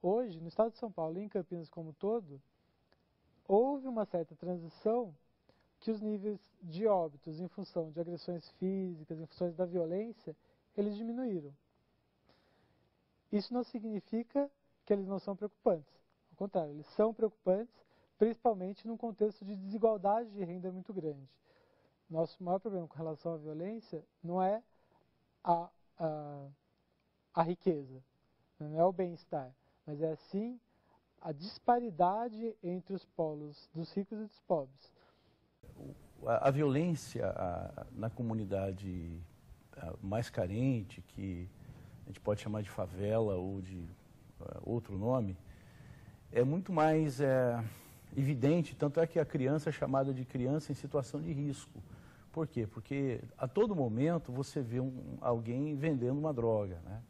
hoje, no estado de São Paulo e em Campinas como um todo, houve uma certa transição que os níveis de óbitos em função de agressões físicas, em função da violência, eles diminuíram. Isso não significa que eles não são preocupantes. Ao contrário, eles são preocupantes, principalmente num contexto de desigualdade de renda muito grande. Nosso maior problema com relação à violência não é a riqueza, não é o bem-estar, mas é sim a disparidade entre os polos dos ricos e dos pobres. A violência na comunidade mais carente, que a gente pode chamar de favela ou de outro nome, é muito mais evidente, tanto é que a criança é chamada de criança em situação de risco. Por quê? Porque a todo momento você vê alguém vendendo uma droga, né?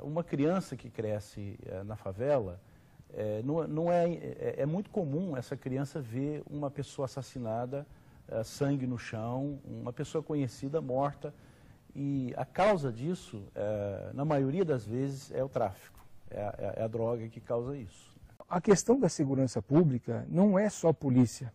Uma criança que cresce na favela, é muito comum essa criança ver uma pessoa assassinada, sangue no chão, uma pessoa conhecida morta, e a causa disso, na maioria das vezes, é o tráfico, é a droga que causa isso. A questão da segurança pública não é só a polícia.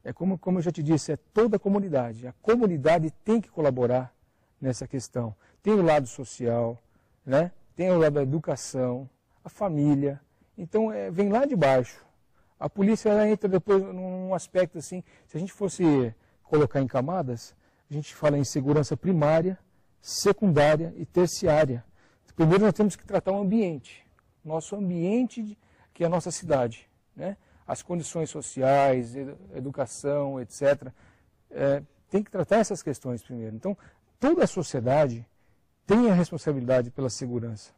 É como eu já te disse, é toda a comunidade. A comunidade tem que colaborar nessa questão. Tem o lado social, né? Tem o lado da educação, a família. Então, vem lá de baixo. A polícia ela entra depois num aspecto assim, se a gente fosse colocar em camadas, a gente fala em segurança primária, secundária e terciária. Primeiro nós temos que tratar o ambiente, nosso ambiente, que é a nossa cidade, né? As condições sociais, educação, etc. Tem que tratar essas questões primeiro. Então, toda a sociedade tem a responsabilidade pela segurança.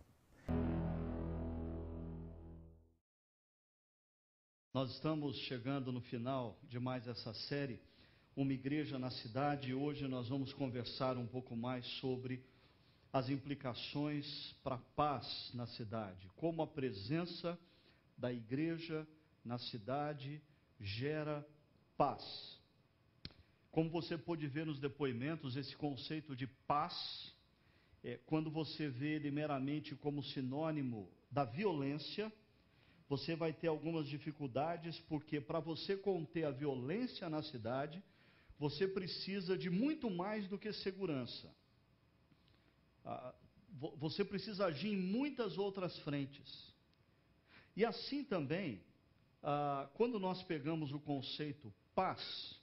Nós estamos chegando no final de mais essa série, Uma Igreja na Cidade, e hoje nós vamos conversar um pouco mais sobre as implicações para a paz na cidade, como a presença da igreja na cidade gera paz. Como você pôde ver nos depoimentos, esse conceito de paz, quando você vê ele meramente como sinônimo da violência, você vai ter algumas dificuldades, porque para você conter a violência na cidade, você precisa de muito mais do que segurança. Você precisa agir em muitas outras frentes. E assim também, quando nós pegamos o conceito paz,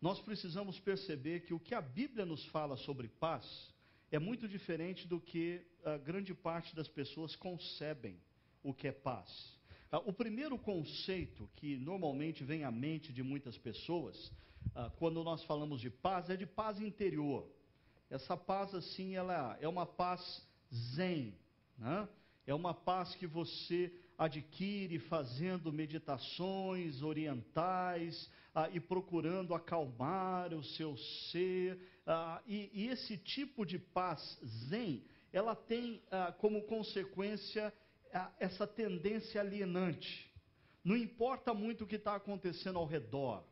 nós precisamos perceber que o que a Bíblia nos fala sobre paz é muito diferente do que a grande parte das pessoas concebem o que é paz. O primeiro conceito que normalmente vem à mente de muitas pessoas, quando nós falamos de paz, é de paz interior. Essa paz, assim, ela é uma paz zen, né? É uma paz que você adquire fazendo meditações orientais e procurando acalmar o seu ser. E esse tipo de paz zen, ela tem como consequência essa tendência alienante. Não importa muito o que está acontecendo ao redor.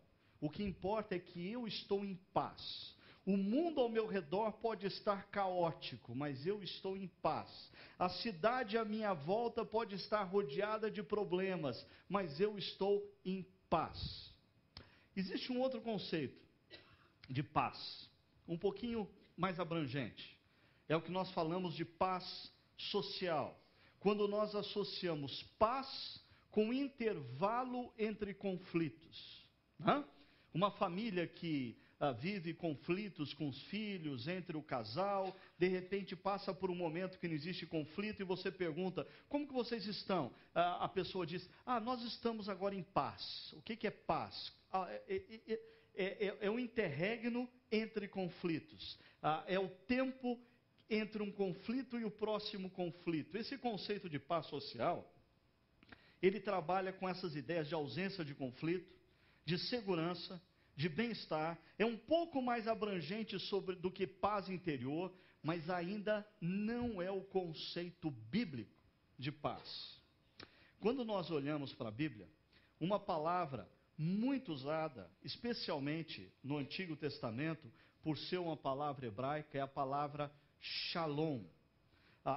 O que importa é que eu estou em paz. O mundo ao meu redor pode estar caótico, mas eu estou em paz. A cidade à minha volta pode estar rodeada de problemas, mas eu estou em paz. Existe um outro conceito de paz, um pouquinho mais abrangente. É o que nós falamos de paz social. Quando nós associamos paz com intervalo entre conflitos. Né? Uma família que vive conflitos com os filhos, entre o casal, de repente passa por um momento que não existe conflito e você pergunta, como que vocês estão? A pessoa diz, nós estamos agora em paz. O que é paz? É um interregno entre conflitos. É o tempo entre um conflito e o próximo conflito. Esse conceito de paz social, ele trabalha com essas ideias de ausência de conflito, de segurança, de bem-estar, é um pouco mais abrangente do que paz interior, mas ainda não é o conceito bíblico de paz. Quando nós olhamos para a Bíblia, uma palavra muito usada, especialmente no Antigo Testamento, por ser uma palavra hebraica, é a palavra shalom.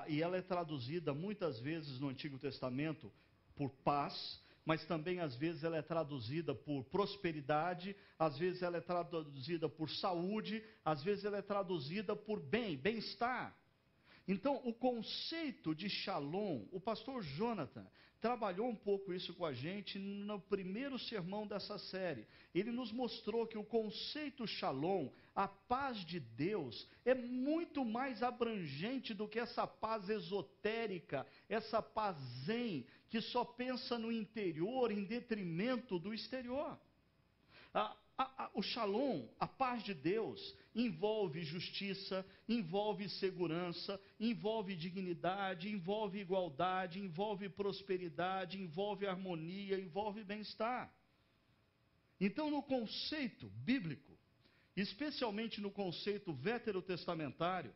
e ela é traduzida muitas vezes no Antigo Testamento por paz, mas também às vezes ela é traduzida por prosperidade, às vezes ela é traduzida por saúde, às vezes ela é traduzida por bem-estar. Então, o conceito de shalom, o pastor Jonathan trabalhou um pouco isso com a gente no primeiro sermão dessa série. Ele nos mostrou que o conceito shalom, a paz de Deus, é muito mais abrangente do que essa paz esotérica, essa paz zen, que só pensa no interior em detrimento do exterior. O shalom, a paz de Deus, envolve justiça, envolve segurança, envolve dignidade, envolve igualdade, envolve prosperidade, envolve harmonia, envolve bem-estar. Então, no conceito bíblico, especialmente no conceito veterotestamentário,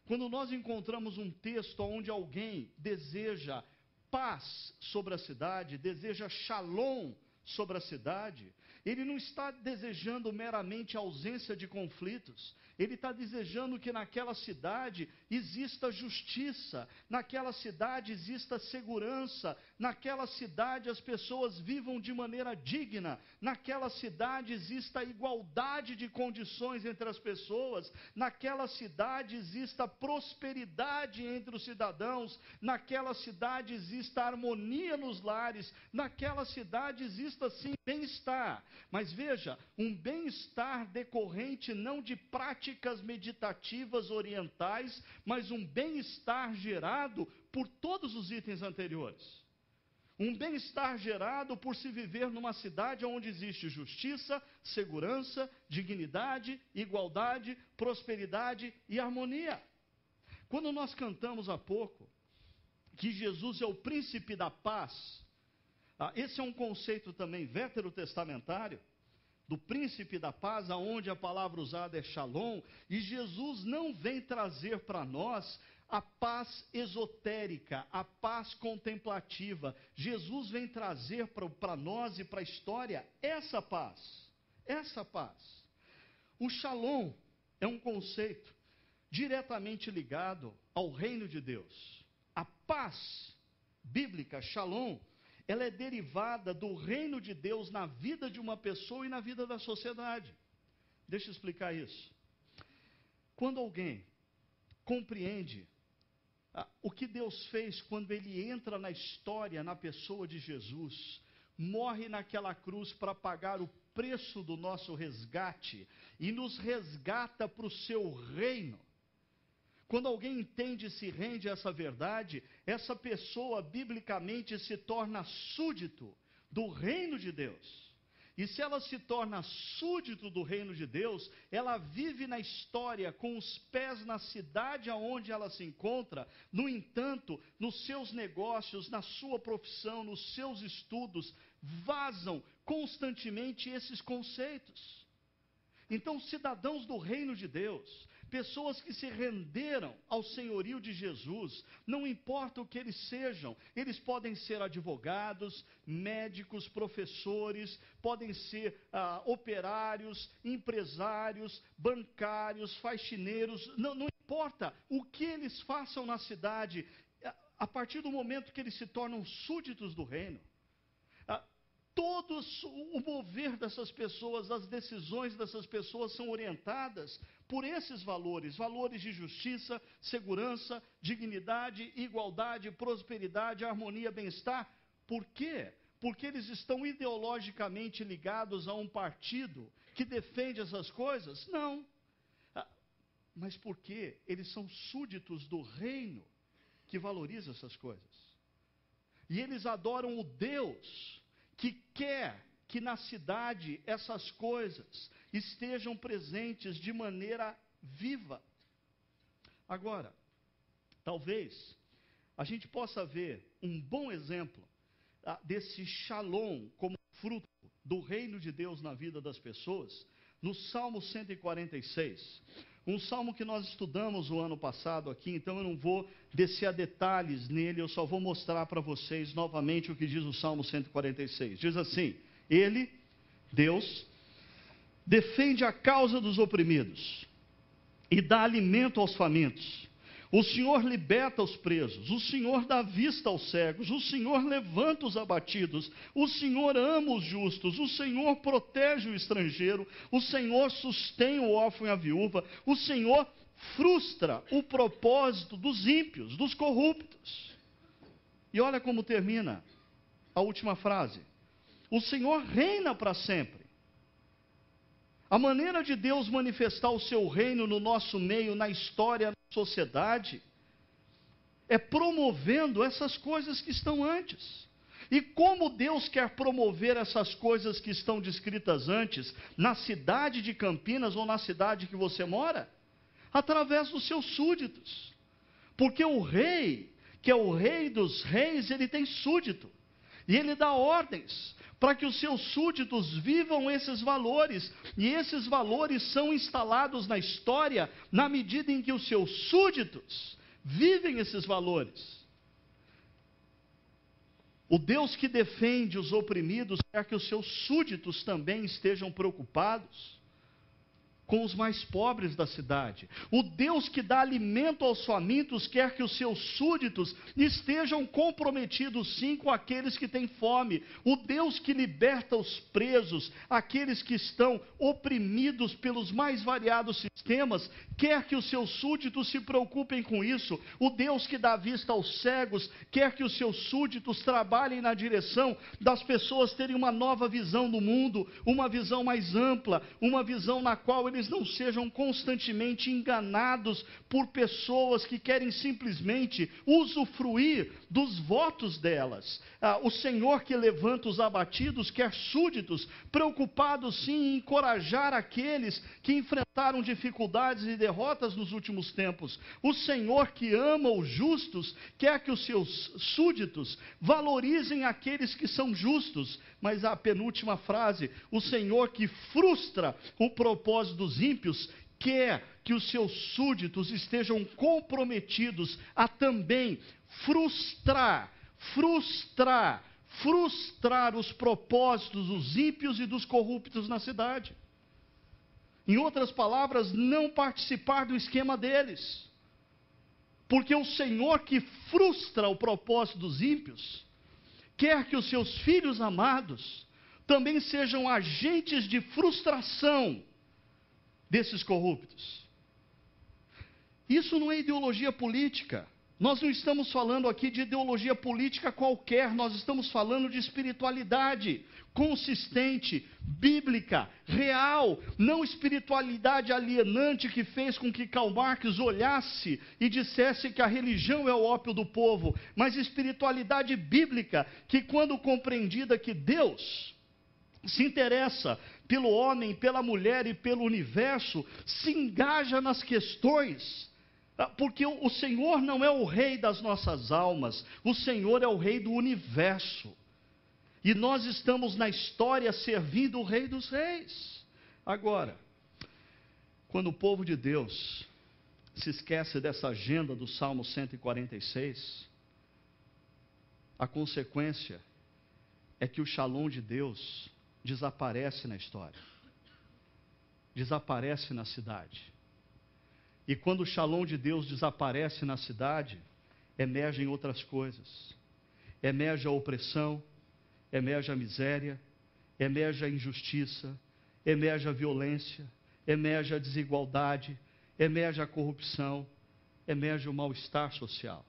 quando nós encontramos um texto onde alguém deseja paz sobre a cidade, deseja shalom sobre a cidade, ele não está desejando meramente a ausência de conflitos, ele está desejando que naquela cidade exista justiça, naquela cidade exista segurança, naquela cidade as pessoas vivam de maneira digna, naquela cidade exista igualdade de condições entre as pessoas, naquela cidade exista prosperidade entre os cidadãos, naquela cidade exista harmonia nos lares, naquela cidade exista sim bem-estar. Mas veja, um bem-estar decorrente não de práticas meditativas orientais, mas um bem-estar gerado por todos os itens anteriores. Um bem-estar gerado por se viver numa cidade onde existe justiça, segurança, dignidade, igualdade, prosperidade e harmonia. Quando nós cantamos há pouco que Jesus é o príncipe da paz, esse é um conceito também veterotestamentário, do príncipe da paz, aonde a palavra usada é shalom, e Jesus não vem trazer para nós a paz esotérica, a paz contemplativa. Jesus vem trazer para nós e para a história essa paz, essa paz. O shalom é um conceito diretamente ligado ao reino de Deus. A paz bíblica, shalom, ela é derivada do reino de Deus na vida de uma pessoa e na vida da sociedade. Deixa eu explicar isso. Quando alguém compreende o que Deus fez quando ele entra na história, na pessoa de Jesus, morre naquela cruz para pagar o preço do nosso resgate e nos resgata para o seu reino. Quando alguém entende e se rende a essa verdade, essa pessoa biblicamente se torna súdito do reino de Deus. E se ela se torna súdito do reino de Deus, ela vive na história com os pés na cidade aonde ela se encontra. No entanto, nos seus negócios, na sua profissão, nos seus estudos, vazam constantemente esses conceitos. Então, cidadãos do reino de Deus, pessoas que se renderam ao senhorio de Jesus, não importa o que eles sejam, eles podem ser advogados, médicos, professores, podem ser operários, empresários, bancários, faxineiros, não importa o que eles façam na cidade, a partir do momento que eles se tornam súditos do reino, todos o mover dessas pessoas, as decisões dessas pessoas são orientadas por esses valores, valores de justiça, segurança, dignidade, igualdade, prosperidade, harmonia, bem-estar. Por quê? Porque eles estão ideologicamente ligados a um partido que defende essas coisas? Não. Mas porque eles são súditos do reino que valoriza essas coisas. E eles adoram o Deus que quer que na cidade essas coisas estejam presentes de maneira viva. Agora, talvez a gente possa ver um bom exemplo desse shalom como fruto do reino de Deus na vida das pessoas, no Salmo 146. Um salmo que nós estudamos o ano passado aqui, então eu não vou descer a detalhes nele, eu só vou mostrar para vocês novamente o que diz o Salmo 146. Diz assim: Ele, Deus, defende a causa dos oprimidos e dá alimento aos famintos. O Senhor liberta os presos, o Senhor dá vista aos cegos, o Senhor levanta os abatidos, o Senhor ama os justos, o Senhor protege o estrangeiro, o Senhor sustém o órfão e a viúva, o Senhor frustra o propósito dos ímpios, dos corruptos. E olha como termina a última frase: o Senhor reina para sempre. A maneira de Deus manifestar o seu reino no nosso meio, na história, na sociedade, é promovendo essas coisas que estão antes. E como Deus quer promover essas coisas que estão descritas antes, na cidade de Campinas ou na cidade que você mora? Através dos seus súditos. Porque o rei, que é o rei dos reis, ele tem súdito. E ele dá ordens para que os seus súditos vivam esses valores. E esses valores são instalados na história na medida em que os seus súditos vivem esses valores. O Deus que defende os oprimidos quer que os seus súditos também estejam preocupados com os mais pobres da cidade. O Deus que dá alimento aos famintos quer que os seus súditos estejam comprometidos sim com aqueles que têm fome. O Deus que liberta os presos, aqueles que estão oprimidos pelos mais variados sistemas, quer que os seus súditos se preocupem com isso. O Deus que dá vista aos cegos quer que os seus súditos trabalhem na direção das pessoas terem uma nova visão do mundo, uma visão mais ampla, uma visão na qual eles não sejam constantemente enganados por pessoas que querem simplesmente usufruir dos votos delas. O Senhor que levanta os abatidos quer súditos preocupados sim em encorajar aqueles que enfrentaram dificuldades e derrotas nos últimos tempos. O Senhor que ama os justos quer que os seus súditos valorizem aqueles que são justos. Mas a penúltima frase: o Senhor que frustra o propósito dos ímpios quer que os seus súditos estejam comprometidos a também frustrar os propósitos dos ímpios e dos corruptos na cidade. Em outras palavras, não participar do esquema deles. Porque o Senhor que frustra o propósito dos ímpios quer que os seus filhos amados também sejam agentes de frustração desses corruptos. Isso não é ideologia política. Nós não estamos falando aqui de ideologia política qualquer, nós estamos falando de espiritualidade consistente, bíblica, real, não espiritualidade alienante que fez com que Karl Marx olhasse e dissesse que a religião é o ópio do povo, mas espiritualidade bíblica que, quando compreendida que Deus se interessa pelo homem, pela mulher e pelo universo, se engaja nas questões. Porque o Senhor não é o rei das nossas almas, o Senhor é o rei do universo. E nós estamos na história servindo o Rei dos Reis. Agora, quando o povo de Deus se esquece dessa agenda do Salmo 146, a consequência é que o Shalom de Deus desaparece na história, desaparece na cidade. E quando o Shalom de Deus desaparece na cidade, emergem outras coisas. Emerge a opressão, emerge a miséria, emerge a injustiça, emerge a violência, emerge a desigualdade, emerge a corrupção, emerge o mal-estar social.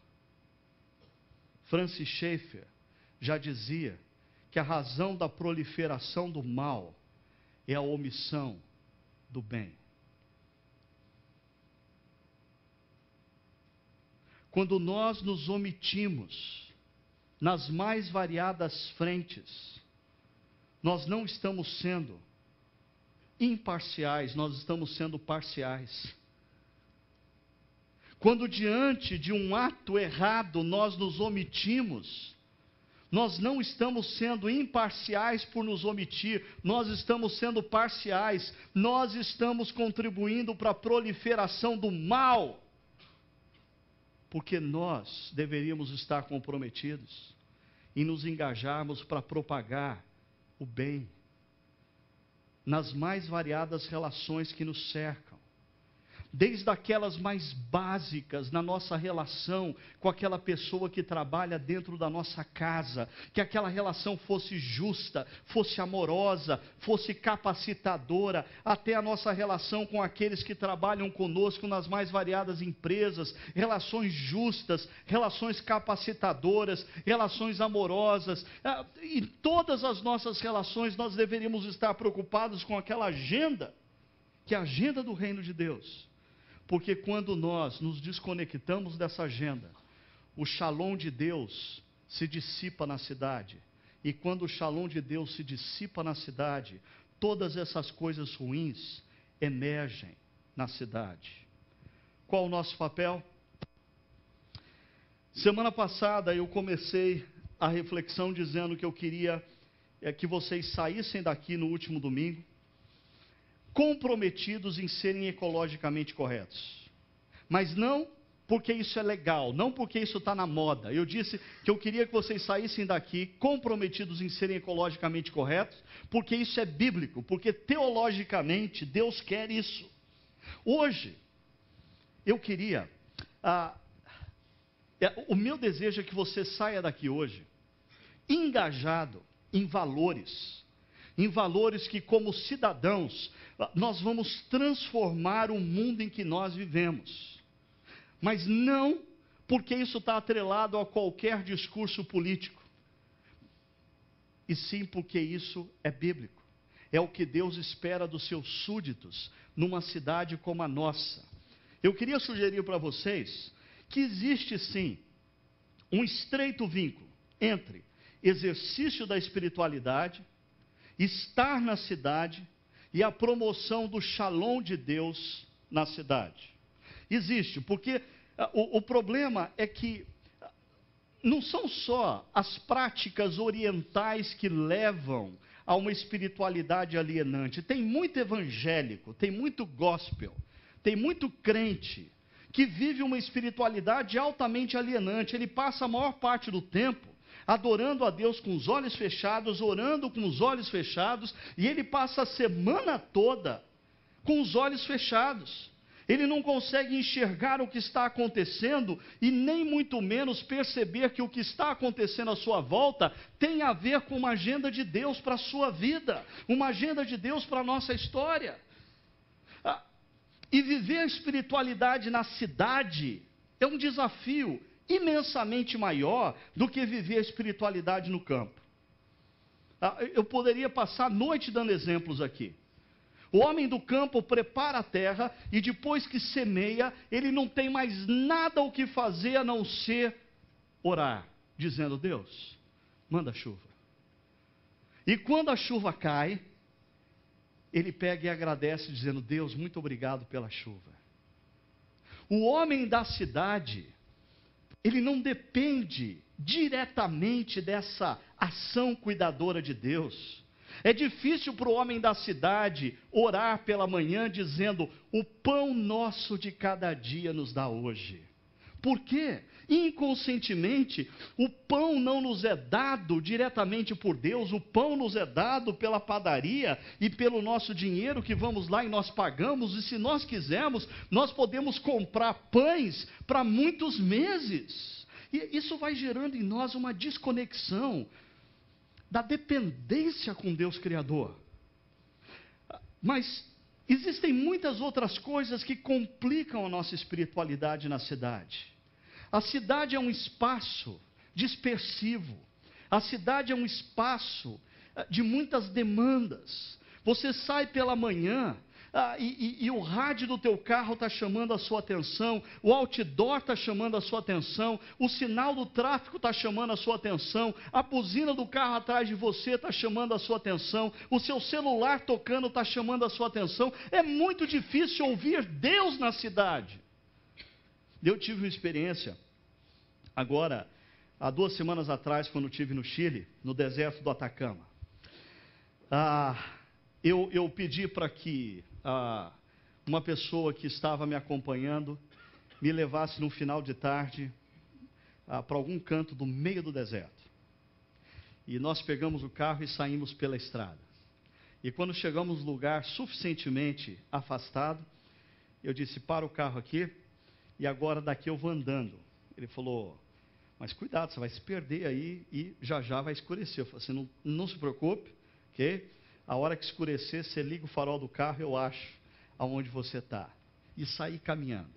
Francis Schaeffer já dizia que a razão da proliferação do mal é a omissão do bem. Quando nós nos omitimos nas mais variadas frentes, nós não estamos sendo imparciais, nós estamos sendo parciais. Quando diante de um ato errado nós nos omitimos, nós não estamos sendo imparciais por nos omitir, nós estamos sendo parciais, nós estamos contribuindo para a proliferação do mal. Porque nós deveríamos estar comprometidos em nos engajarmos para propagar o bem nas mais variadas relações que nos cercam. desde aquelas mais básicas na nossa relação com aquela pessoa que trabalha dentro da nossa casa, que aquela relação fosse justa, fosse amorosa, fosse capacitadora, até a nossa relação com aqueles que trabalham conosco nas mais variadas empresas, relações justas, relações capacitadoras, relações amorosas. Em todas as nossas relações nós deveríamos estar preocupados com aquela agenda, que é a agenda do reino de Deus. Porque quando nós nos desconectamos dessa agenda, o shalom de Deus se dissipa na cidade. E quando o shalom de Deus se dissipa na cidade, todas essas coisas ruins emergem na cidade. Qual o nosso papel? Semana passada eu comecei a reflexão dizendo que eu queria que vocês saíssem daqui no último domingo comprometidos em serem ecologicamente corretos. Mas não porque isso é legal, não porque isso está na moda. Eu disse que eu queria que vocês saíssem daqui comprometidos em serem ecologicamente corretos, porque isso é bíblico, porque teologicamente Deus quer isso. Hoje, eu queria, o meu desejo é que você saia daqui hoje engajado em valores que como cidadãos nós vamos transformar o mundo em que nós vivemos. Mas não porque isso está atrelado a qualquer discurso político, e sim porque isso é bíblico. É o que Deus espera dos seus súditos numa cidade como a nossa. Eu queria sugerir para vocês que existe sim um estreito vínculo entre exercício da espiritualidade, estar na cidade e a promoção do shalom de Deus na cidade. Existe, porque o problema é que não são só as práticas orientais que levam a uma espiritualidade alienante. Tem muito evangélico, tem muito gospel, tem muito crente que vive uma espiritualidade altamente alienante. Ele passa a maior parte do tempo adorando a Deus com os olhos fechados, orando com os olhos fechados, e ele passa a semana toda com os olhos fechados. Ele não consegue enxergar o que está acontecendo e nem muito menos perceber que o que está acontecendo à sua volta tem a ver com uma agenda de Deus para a sua vida, uma agenda de Deus para a nossa história. E viver a espiritualidade na cidade é um desafio imensamente maior do que viver a espiritualidade no campo. Eu poderia passar a noite dando exemplos aqui. O homem do campo prepara a terra e depois que semeia, ele não tem mais nada o que fazer a não ser orar, dizendo: Deus, manda chuva. E quando a chuva cai, ele pega e agradece dizendo: Deus, muito obrigado pela chuva. O homem da cidade, ele não depende diretamente dessa ação cuidadora de Deus. É difícil para o homem da cidade orar pela manhã dizendo: o pão nosso de cada dia nos dá hoje. Por quê? Inconscientemente, o pão não nos é dado diretamente por Deus, o pão nos é dado pela padaria e pelo nosso dinheiro que vamos lá e nós pagamos, e se nós quisermos, nós podemos comprar pães para muitos meses. E isso vai gerando em nós uma desconexão da dependência com Deus Criador. Mas existem muitas outras coisas que complicam a nossa espiritualidade na cidade. A cidade é um espaço dispersivo. A cidade é um espaço de muitas demandas. Você sai pela manhã e o rádio do teu carro está chamando a sua atenção, o outdoor está chamando a sua atenção, o sinal do tráfego está chamando a sua atenção, a buzina do carro atrás de você está chamando a sua atenção, o seu celular tocando está chamando a sua atenção. É muito difícil ouvir Deus na cidade. Eu tive uma experiência, agora, há 2 semanas atrás, quando estive no Chile, no deserto do Atacama. Eu pedi para que uma pessoa que estava me acompanhando me levasse no final de tarde para algum canto do meio do deserto. E nós pegamos o carro e saímos pela estrada. E quando chegamos num lugar suficientemente afastado, Eu disse, para o carro aqui, e agora daqui eu vou andando. Ele falou, mas cuidado, você vai se perder aí e já já vai escurecer. Eu falei assim, não se preocupe, ok? A hora que escurecer, você liga o farol do carro, eu acho aonde você está. E saí caminhando.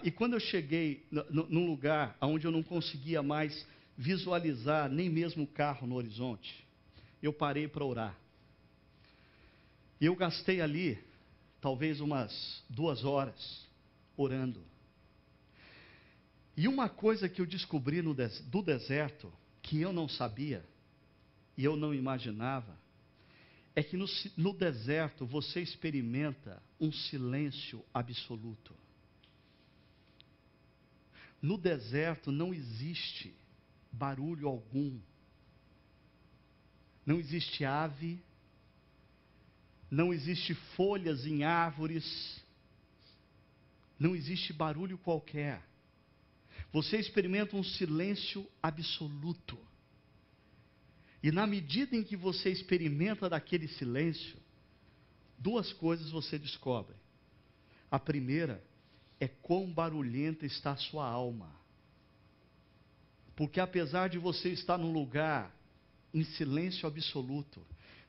E quando eu cheguei num lugar onde eu não conseguia mais visualizar nem mesmo o carro no horizonte, eu parei para orar. E eu gastei ali, talvez umas 2 horas, orando. E uma coisa que eu descobri do deserto, que eu não sabia, e eu não imaginava, é que no deserto você experimenta um silêncio absoluto. No deserto não existe barulho algum. Não existe ave, não existe folhas em árvores, não existe barulho qualquer. Você experimenta um silêncio absoluto. E na medida em que você experimenta daquele silêncio, 2 coisas você descobre. A primeira é quão barulhenta está a sua alma. Porque apesar de você estar num lugar em silêncio absoluto,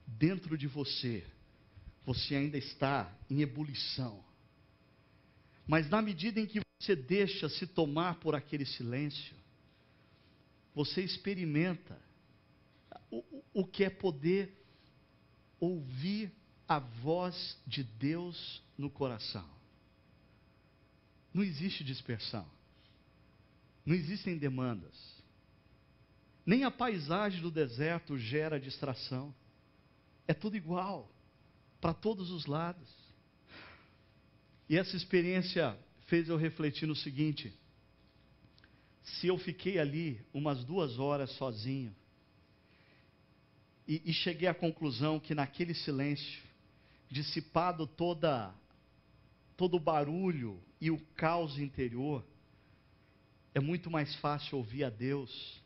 dentro de você ainda está em ebulição. Mas na medida em que você deixa se tomar por aquele silêncio, você experimenta o que é poder ouvir a voz de Deus no coração. Não existe dispersão. Não existem demandas. Nem a paisagem do deserto gera distração. É tudo igual, para todos os lados. E essa experiência fez eu refletir no seguinte: se eu fiquei ali umas 2 horas sozinho, e cheguei à conclusão que naquele silêncio, dissipado todo o barulho e o caos interior, é muito mais fácil ouvir a Deus.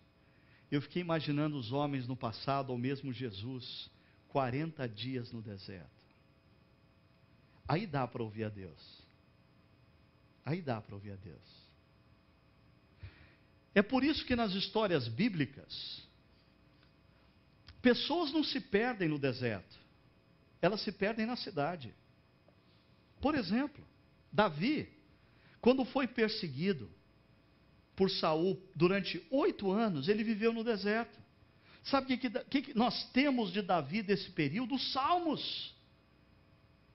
Eu fiquei imaginando os homens no passado, ou mesmo Jesus, 40 dias no deserto. Aí dá para ouvir a Deus. Aí dá para ouvir a Deus. É por isso que nas histórias bíblicas, pessoas não se perdem no deserto, elas se perdem na cidade. Por exemplo, Davi, quando foi perseguido por Saul durante 8 anos, ele viveu no deserto. Sabe o que nós temos de Davi desse período? Os salmos.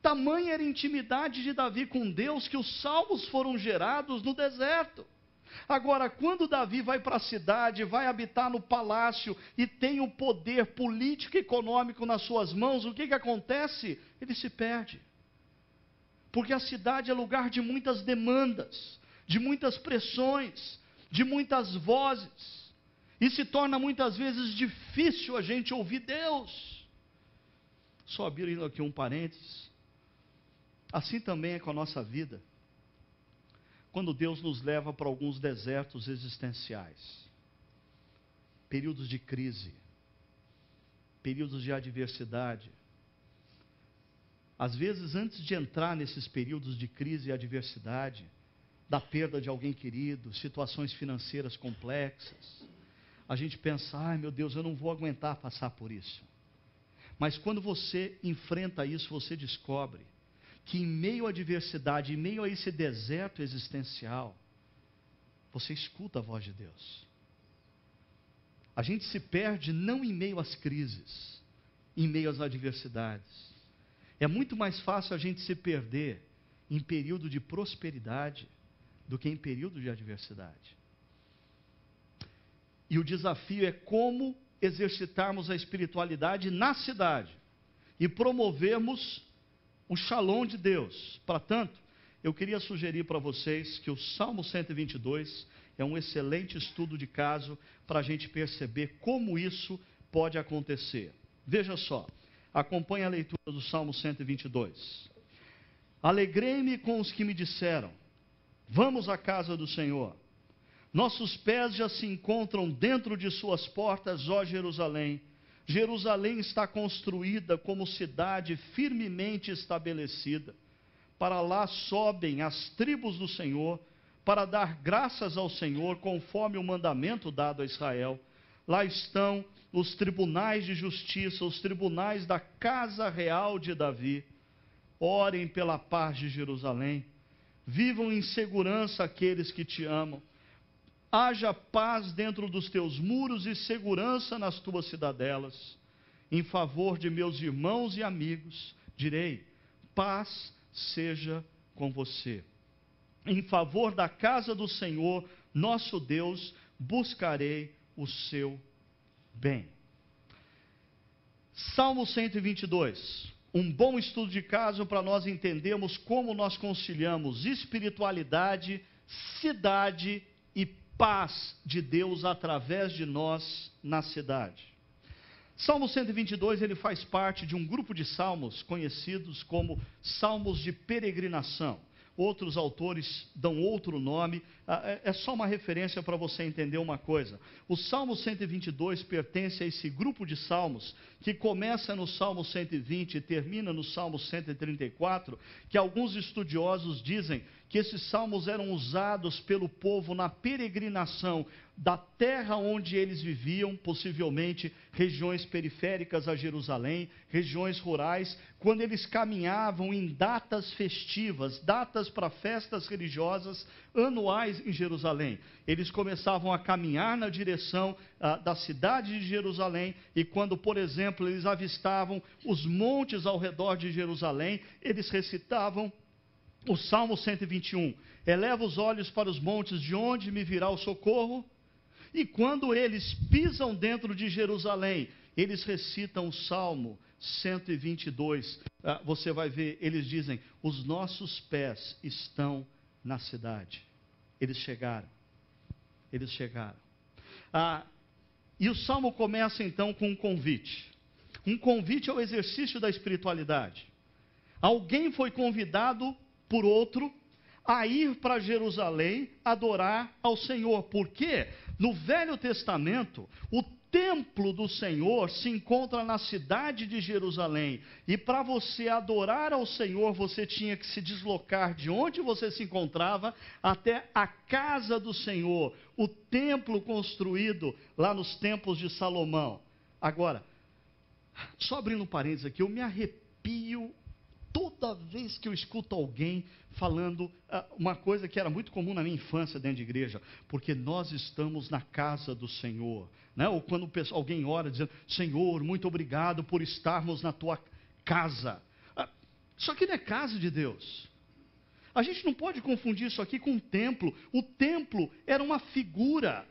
Tamanha era a intimidade de Davi com Deus, que os salmos foram gerados no deserto. Agora, quando Davi vai para a cidade, vai habitar no palácio e tem o poder político e econômico nas suas mãos, o que acontece? Ele se perde. Porque a cidade é lugar de muitas demandas, de muitas pressões, de muitas vozes. E se torna muitas vezes difícil a gente ouvir Deus. Só abrindo aqui um parênteses. Assim também é com a nossa vida. Quando Deus nos leva para alguns desertos existenciais, períodos de crise, períodos de adversidade. Às vezes, antes de entrar nesses períodos de crise e adversidade, da perda de alguém querido, situações financeiras complexas, a gente pensa, ai meu Deus, eu não vou aguentar passar por isso. Mas quando você enfrenta isso, você descobre que em meio à adversidade, em meio a esse deserto existencial, você escuta a voz de Deus. A gente se perde não em meio às crises, em meio às adversidades. É muito mais fácil a gente se perder em período de prosperidade do que em período de adversidade. E o desafio é como exercitarmos a espiritualidade na cidade e promovermos o shalom de Deus. Para tanto, eu queria sugerir para vocês que o Salmo 122 é um excelente estudo de caso para a gente perceber como isso pode acontecer. Veja só, acompanhe a leitura do Salmo 122. Alegrei-me com os que me disseram, vamos à casa do Senhor. Nossos pés já se encontram dentro de suas portas, ó Jerusalém. Jerusalém está construída como cidade firmemente estabelecida. para lá sobem as tribos do Senhor, para dar graças ao Senhor, conforme o mandamento dado a Israel. Lá estão os tribunais de justiça, os tribunais da casa real de Davi. Orem pela paz de Jerusalém. Vivam em segurança aqueles que te amam. Haja paz dentro dos teus muros e segurança nas tuas cidadelas. Em favor de meus irmãos e amigos, direi: paz seja com você. Em favor da casa do Senhor, nosso Deus, buscarei o seu bem. Salmo 122. Um bom estudo de caso para nós entendermos como nós conciliamos espiritualidade, cidade e paz de Deus através de nós na cidade. Salmo 122, ele faz parte de um grupo de salmos conhecidos como salmos de peregrinação. Outros autores dão outro nome, é só uma referência para você entender uma coisa. O Salmo 122 pertence a esse grupo de salmos, que começa no Salmo 120 e termina no Salmo 134, que alguns estudiosos dizem que esses salmos eram usados pelo povo na peregrinação da terra onde eles viviam, possivelmente regiões periféricas a Jerusalém, regiões rurais, quando eles caminhavam em datas festivas, datas para festas religiosas anuais em Jerusalém. Eles começavam a caminhar na direção da cidade de Jerusalém, e quando, por exemplo, eles avistavam os montes ao redor de Jerusalém, eles recitavam o Salmo 121, eleva os olhos para os montes, de onde me virá o socorro? E quando eles pisam dentro de Jerusalém, eles recitam o Salmo 122, você vai ver, eles dizem, os nossos pés estão na cidade. Eles chegaram. E o Salmo começa então com um convite ao exercício da espiritualidade. Alguém foi convidado por outro a ir para Jerusalém adorar ao Senhor. Por quê? No Velho Testamento, o templo do Senhor se encontra na cidade de Jerusalém. E para você adorar ao Senhor, você tinha que se deslocar de onde você se encontrava até a casa do Senhor, o templo construído lá nos tempos de Salomão. Agora, só abrindo um parênteses aqui, eu me arrepio toda vez que eu escuto alguém falando uma coisa que era muito comum na minha infância dentro de igreja, porque nós estamos na casa do Senhor, né? Ou quando alguém ora dizendo, Senhor, muito obrigado por estarmos na tua casa. Isso aqui não é casa de Deus. A gente não pode confundir isso aqui com um templo. O templo era uma figura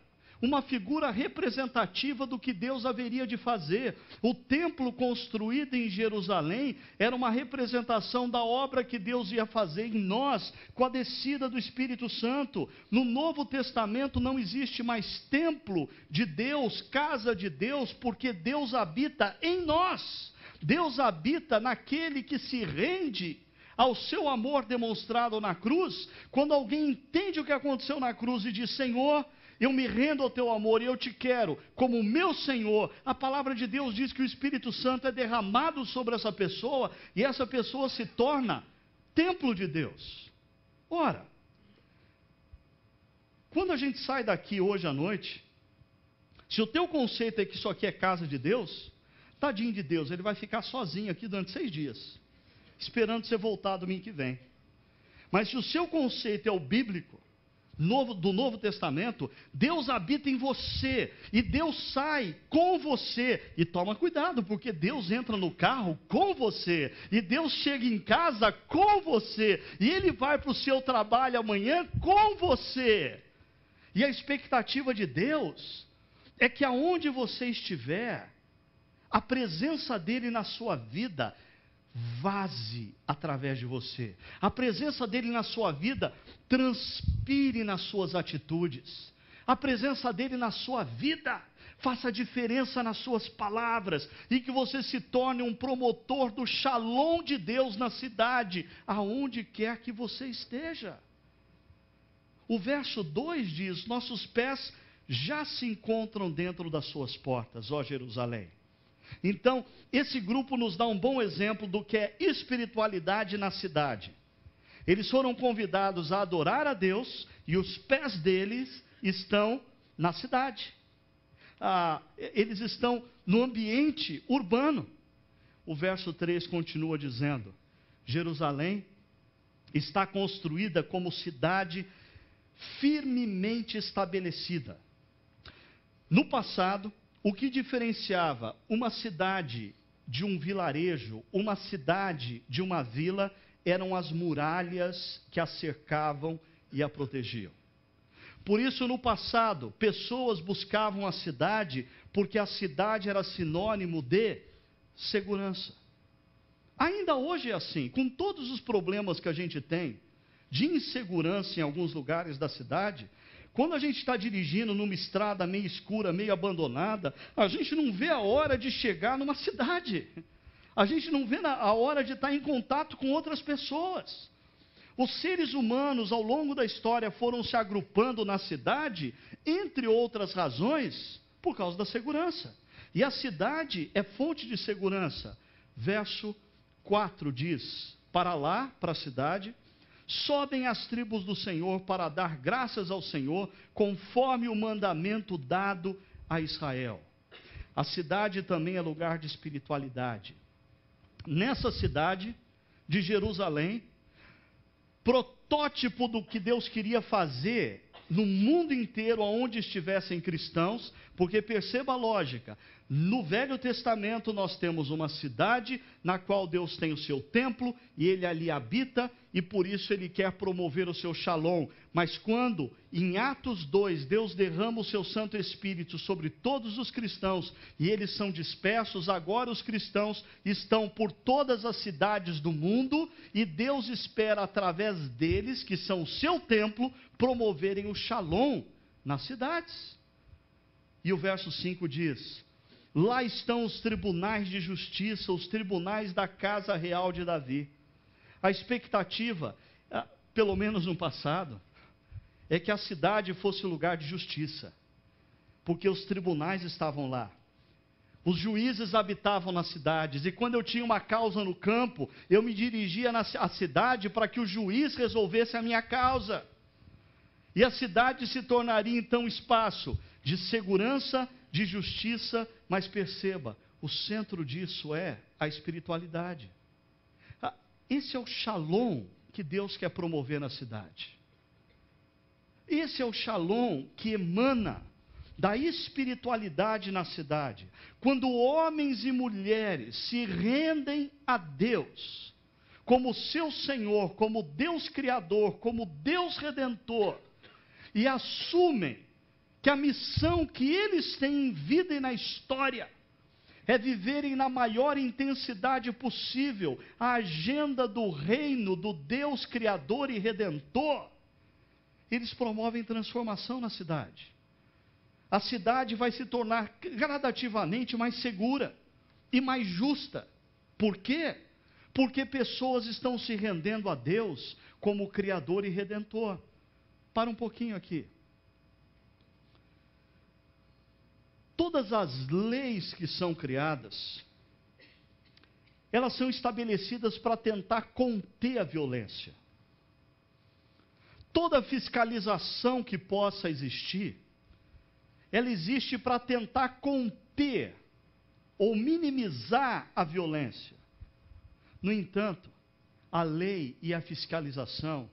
representativa do que Deus haveria de fazer. O templo construído em Jerusalém era uma representação da obra que Deus ia fazer em nós, com a descida do Espírito Santo. No Novo Testamento não existe mais templo de Deus, casa de Deus, porque Deus habita em nós. Deus habita naquele que se rende ao seu amor demonstrado na cruz. Quando alguém entende o que aconteceu na cruz e diz, Senhor, eu me rendo ao teu amor e eu te quero como o meu Senhor. A palavra de Deus diz que o Espírito Santo é derramado sobre essa pessoa e essa pessoa se torna templo de Deus. Ora, quando a gente sai daqui hoje à noite, se o teu conceito é que isso aqui é casa de Deus, tadinho de Deus, ele vai ficar sozinho aqui durante 6 dias, esperando você voltar domingo que vem. Mas se o seu conceito é o bíblico, do Novo Testamento, Deus habita em você, e Deus sai com você, e toma cuidado, porque Deus entra no carro com você, e Deus chega em casa com você, e Ele vai para o seu trabalho amanhã com você, e a expectativa de Deus, é que aonde você estiver, a presença dEle na sua vida, vaze através de você. A presença dele na sua vida transpire nas suas atitudes. A presença dele na sua vida faça diferença nas suas palavras e que você se torne um promotor do shalom de Deus na cidade, aonde quer que você esteja. O verso 2 diz, nossos pés já se encontram dentro das suas portas, ó Jerusalém. Então, esse grupo nos dá um bom exemplo do que é espiritualidade na cidade. Eles foram convidados a adorar a Deus e os pés deles estão na cidade. Eles estão no ambiente urbano. O verso 3 continua dizendo: Jerusalém está construída como cidade firmemente estabelecida. No passado, o que diferenciava uma cidade de um vilarejo, uma cidade de uma vila, eram as muralhas que a cercavam e a protegiam. Por isso, no passado, pessoas buscavam a cidade porque a cidade era sinônimo de segurança. Ainda hoje é assim, com todos os problemas que a gente tem de insegurança em alguns lugares da cidade. Quando a gente está dirigindo numa estrada meio escura, meio abandonada, a gente não vê a hora de chegar numa cidade. A gente não vê a hora de estar em contato com outras pessoas. Os seres humanos, ao longo da história, foram se agrupando na cidade, entre outras razões, por causa da segurança. E a cidade é fonte de segurança. Verso 4 diz: para lá, para a cidade, sobem as tribos do Senhor para dar graças ao Senhor, conforme o mandamento dado a Israel. A cidade também é lugar de espiritualidade. Nessa cidade de Jerusalém, protótipo do que Deus queria fazer no mundo inteiro, onde estivessem cristãos, porque perceba a lógica. No Velho Testamento nós temos uma cidade na qual Deus tem o seu templo e Ele ali habita, e por isso Ele quer promover o seu shalom. Mas quando, em Atos 2, Deus derrama o seu Santo Espírito sobre todos os cristãos e eles são dispersos, agora os cristãos estão por todas as cidades do mundo e Deus espera, através deles, que são o seu templo, promoverem o shalom nas cidades. E o verso 5 diz: lá estão os tribunais de justiça, os tribunais da casa real de Davi. A expectativa, pelo menos no passado, é que a cidade fosse lugar de justiça, porque os tribunais estavam lá. Os juízes habitavam nas cidades, e quando eu tinha uma causa no campo, eu me dirigia à cidade para que o juiz resolvesse a minha causa. E a cidade se tornaria então espaço de segurança, de justiça, mas perceba, o centro disso é a espiritualidade. Esse é o shalom que Deus quer promover na cidade. Esse é o shalom que emana da espiritualidade na cidade. Quando homens e mulheres se rendem a Deus, como seu Senhor, como Deus Criador, como Deus Redentor, e assumem que a missão que eles têm em vida e na história é viverem na maior intensidade possível a agenda do reino do Deus Criador e Redentor, eles promovem transformação na cidade. A cidade vai se tornar gradativamente mais segura e mais justa. Por quê? Porque pessoas estão se rendendo a Deus como Criador e Redentor. Para um pouquinho aqui. Todas as leis que são criadas, elas são estabelecidas para tentar conter a violência. Toda fiscalização que possa existir, ela existe para tentar conter ou minimizar a violência. No entanto, a lei e a fiscalização,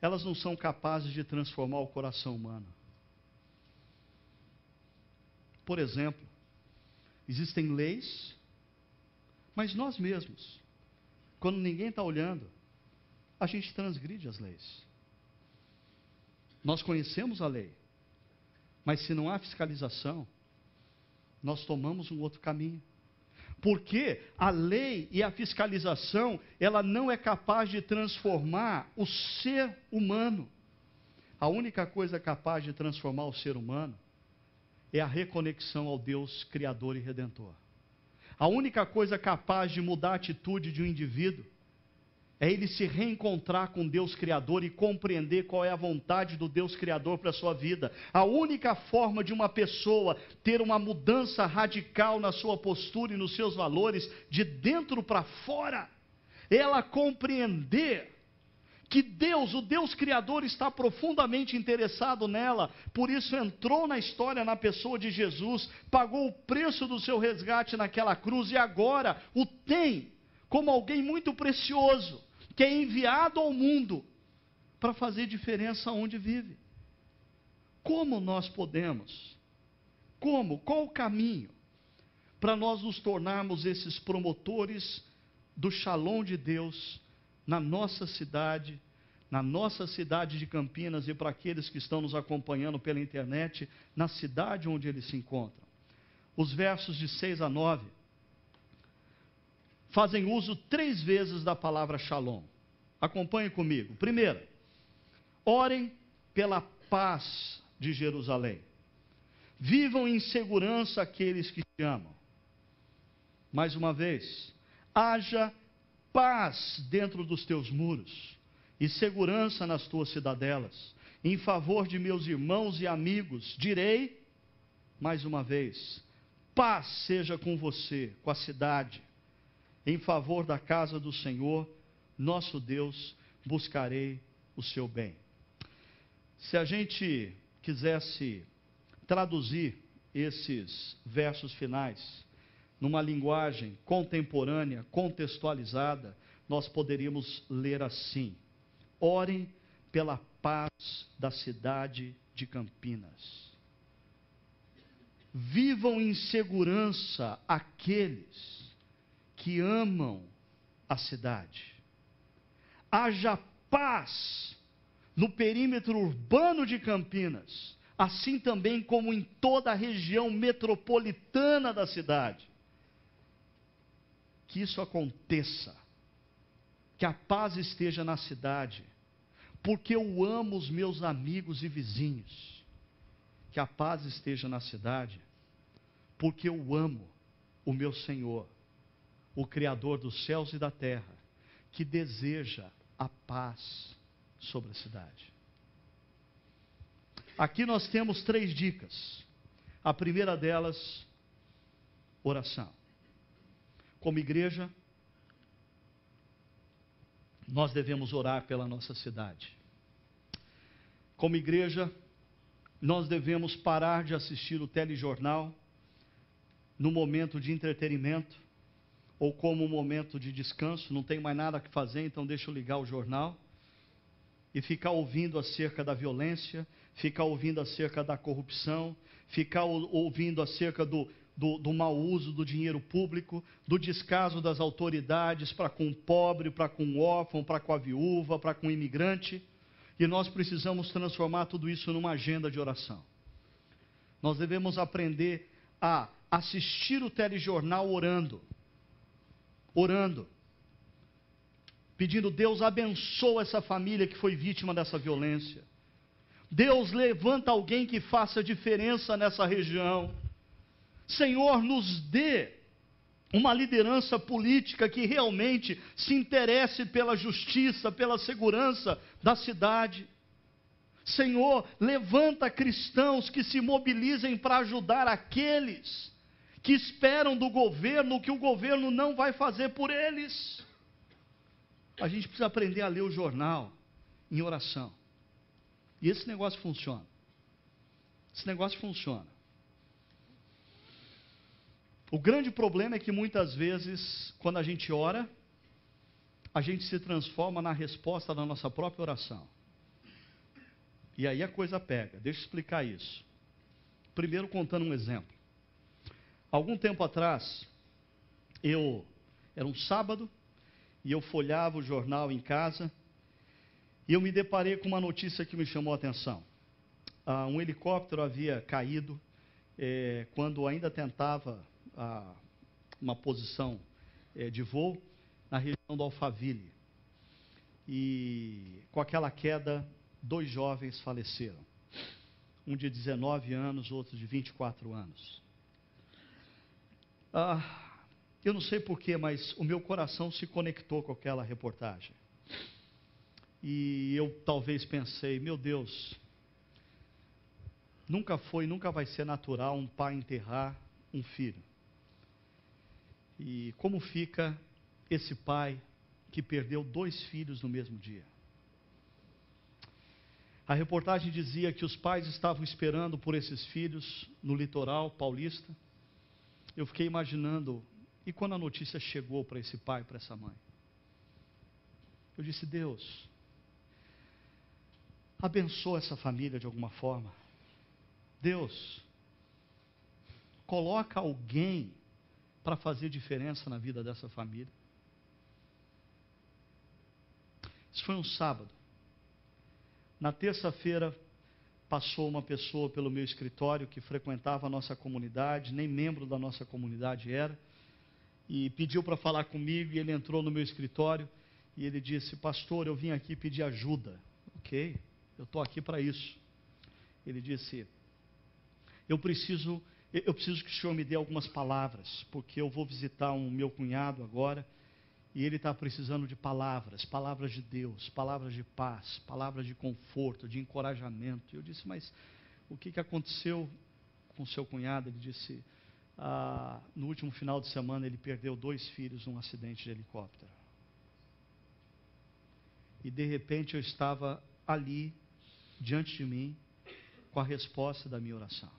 elas não são capazes de transformar o coração humano. Por exemplo, existem leis, mas nós mesmos, quando ninguém está olhando, a gente transgride as leis. Nós conhecemos a lei, mas se não há fiscalização, nós tomamos um outro caminho. Porque a lei e a fiscalização, ela não é capaz de transformar o ser humano. A única coisa capaz de transformar o ser humano é a reconexão ao Deus Criador e Redentor. A única coisa capaz de mudar a atitude de um indivíduo é ele se reencontrar com Deus Criador e compreender qual é a vontade do Deus Criador para a sua vida. A única forma de uma pessoa ter uma mudança radical na sua postura e nos seus valores, de dentro para fora, é ela compreender que Deus, o Deus Criador, está profundamente interessado nela, por isso entrou na história na pessoa de Jesus, pagou o preço do seu resgate naquela cruz e agora o tem como alguém muito precioso, que é enviado ao mundo para fazer diferença onde vive. Como nós podemos? Como? Qual o caminho para nós nos tornarmos esses promotores do Shalom de Deus na nossa cidade de Campinas, e para aqueles que estão nos acompanhando pela internet, na cidade onde eles se encontram? Os versos de 6 a 9 fazem uso 3 vezes da palavra Shalom. Acompanhe comigo. Primeiro, orem pela paz de Jerusalém. Vivam em segurança aqueles que te amam. Mais uma vez, haja paz dentro dos teus muros e segurança nas tuas cidadelas. Em favor de meus irmãos e amigos, direi, mais uma vez, paz seja com você, com a cidade. Em favor da casa do Senhor, nosso Deus, buscarei o seu bem. Se a gente quisesse traduzir esses versos finais numa linguagem contemporânea, contextualizada, nós poderíamos ler assim: orem pela paz da cidade de Campinas. Vivam em segurança aqueles que amam a cidade. Haja paz no perímetro urbano de Campinas, assim também como em toda a região metropolitana da cidade. Que isso aconteça, que a paz esteja na cidade, porque eu amo os meus amigos e vizinhos. Que a paz esteja na cidade, porque eu amo o meu Senhor, o Criador dos céus e da terra, que deseja a paz sobre a cidade. Aqui nós temos 3 dicas. A primeira delas, oração. Como igreja, nós devemos orar pela nossa cidade. Como igreja, nós devemos parar de assistir o telejornal no momento de entretenimento ou como um momento de descanso. Não tem mais nada que fazer, então deixa eu ligar o jornal e ficar ouvindo acerca da violência, ficar ouvindo acerca da corrupção, ficar ouvindo acerca do mau uso do dinheiro público, do descaso das autoridades para com o pobre, para com o órfão, para com a viúva, para com o imigrante. E nós precisamos transformar tudo isso numa agenda de oração. Nós devemos aprender a assistir o telejornal orando, pedindo: Deus abençoa essa família que foi vítima dessa violência. Deus, levanta alguém que faça diferença nessa região. Senhor, nos dê uma liderança política que realmente se interesse pela justiça, pela segurança da cidade. Senhor, levanta cristãos que se mobilizem para ajudar aqueles que esperam do governo o que o governo não vai fazer por eles. A gente precisa aprender a ler o jornal em oração. E esse negócio funciona. Esse negócio funciona. O grande problema é que muitas vezes, quando a gente ora, a gente se transforma na resposta da nossa própria oração. E aí a coisa pega. Deixa eu explicar isso. Primeiro, contando um exemplo. Algum tempo atrás, era um sábado, e eu folhava o jornal em casa, e eu me deparei com uma notícia que me chamou a atenção. Um helicóptero havia caído, quando ainda tentava uma posição de voo, na região do Alphaville. E com aquela queda, 2 jovens faleceram. Um de 19 anos, outro de 24 anos. Eu não sei porquê, mas o meu coração se conectou com aquela reportagem. E eu talvez pensei: meu Deus, nunca foi, nunca vai ser natural um pai enterrar um filho. E como fica esse pai que perdeu 2 filhos no mesmo dia? A reportagem dizia que os pais estavam esperando por esses filhos no litoral paulista. Eu fiquei imaginando, e quando a notícia chegou para esse pai, para essa mãe? Eu disse, Deus, abençoa essa família de alguma forma. Deus, coloca alguém para fazer diferença na vida dessa família. Isso foi um sábado. Na terça-feira, passou uma pessoa pelo meu escritório que frequentava a nossa comunidade, nem membro da nossa comunidade era, e pediu para falar comigo, e ele entrou no meu escritório, e ele disse, pastor, eu vim aqui pedir ajuda. Ok, eu estou aqui para isso. Ele disse, eu preciso que o senhor me dê algumas palavras, porque eu vou visitar um meu cunhado agora, e ele está precisando de palavras, palavras de Deus, palavras de paz, palavras de conforto, de encorajamento. E eu disse, mas o que aconteceu com o seu cunhado? Ele disse, no último final de semana ele perdeu 2 filhos num acidente de helicóptero. E de repente eu estava ali, diante de mim, com a resposta da minha oração.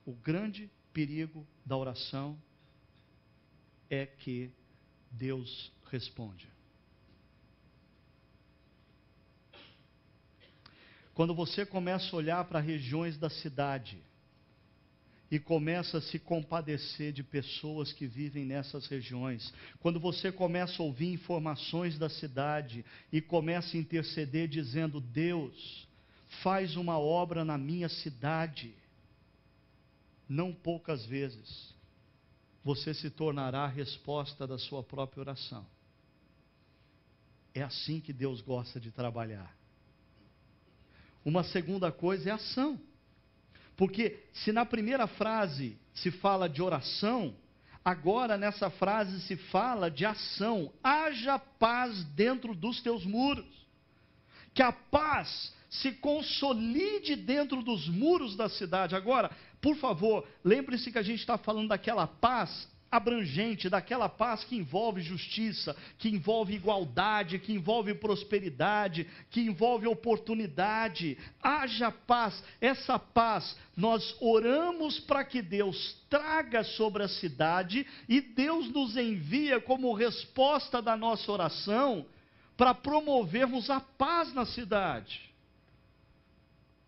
O grande perigo da oração é que Deus responde. Quando você começa a olhar para regiões da cidade e começa a se compadecer de pessoas que vivem nessas regiões, quando você começa a ouvir informações da cidade e começa a interceder dizendo, Deus, faz uma obra na minha cidade, não poucas vezes, você se tornará a resposta da sua própria oração. É assim que Deus gosta de trabalhar. Uma segunda coisa é ação. Porque se na primeira frase se fala de oração, agora nessa frase se fala de ação. Haja paz dentro dos teus muros. Que a paz se consolide dentro dos muros da cidade. Agora, por favor, lembre-se que a gente está falando daquela paz abrangente, daquela paz que envolve justiça, que envolve igualdade, que envolve prosperidade, que envolve oportunidade. Haja paz. Essa paz nós oramos para que Deus traga sobre a cidade e Deus nos envia como resposta da nossa oração para promovermos a paz na cidade.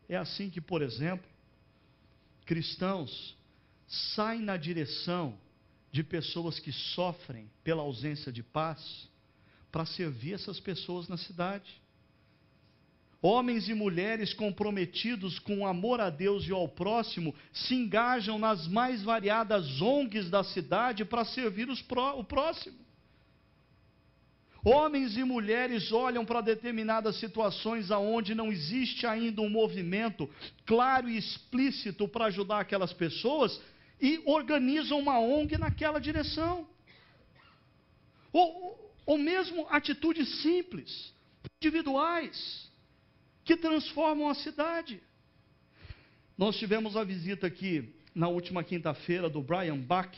É assim que, por exemplo, cristãos saem na direção de pessoas que sofrem pela ausência de paz, para servir essas pessoas na cidade. Homens e mulheres comprometidos com o amor a Deus e ao próximo, se engajam nas mais variadas ONGs da cidade para servir o próximo. Homens e mulheres olham para determinadas situações aonde não existe ainda um movimento claro e explícito para ajudar aquelas pessoas e organizam uma ONG naquela direção. Ou mesmo atitudes simples, individuais, que transformam a cidade. Nós tivemos a visita aqui na última quinta-feira do Brian Bach,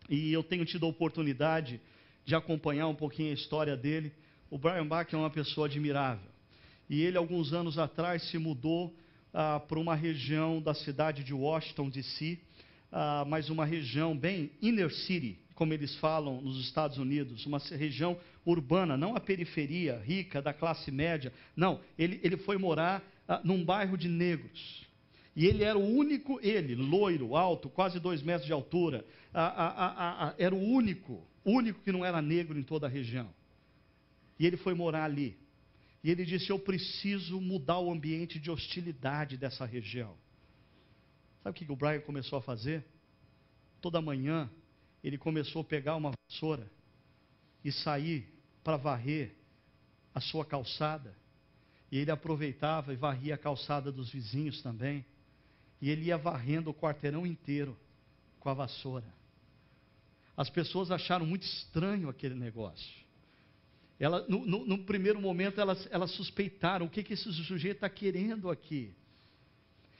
e eu tenho tido a oportunidade de acompanhar um pouquinho a história dele. O Brian Bach é uma pessoa admirável. E ele, alguns anos atrás, se mudou para uma região da cidade de Washington, D.C., mas uma região bem inner city, como eles falam nos Estados Unidos, uma região urbana, não a periferia rica da classe média. Não, ele foi morar num bairro de negros. E ele era o único, loiro, alto, quase 2 metros de altura, era o único que não era negro em toda a região. E ele foi morar ali. E ele disse, eu preciso mudar o ambiente de hostilidade dessa região. Sabe o que o Brian começou a fazer? Toda manhã, ele começou a pegar uma vassoura e sair para varrer a sua calçada. E ele aproveitava e varria a calçada dos vizinhos também. E ele ia varrendo o quarteirão inteiro com a vassoura. As pessoas acharam muito estranho aquele negócio. No primeiro momento, elas suspeitaram, o que esse sujeito está querendo aqui?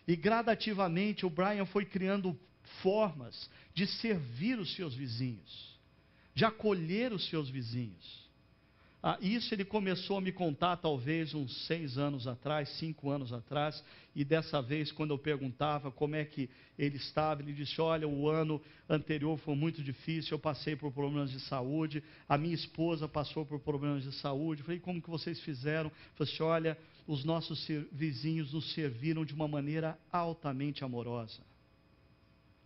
E gradativamente o Brian foi criando formas de servir os seus vizinhos, de acolher os seus vizinhos. Isso ele começou a me contar talvez uns 6 anos atrás, 5 anos atrás, e dessa vez quando eu perguntava como é que ele estava, ele disse, olha, o ano anterior foi muito difícil, eu passei por problemas de saúde, a minha esposa passou por problemas de saúde. Eu falei, como que vocês fizeram? Ele falou assim, olha, os nossos vizinhos nos serviram de uma maneira altamente amorosa.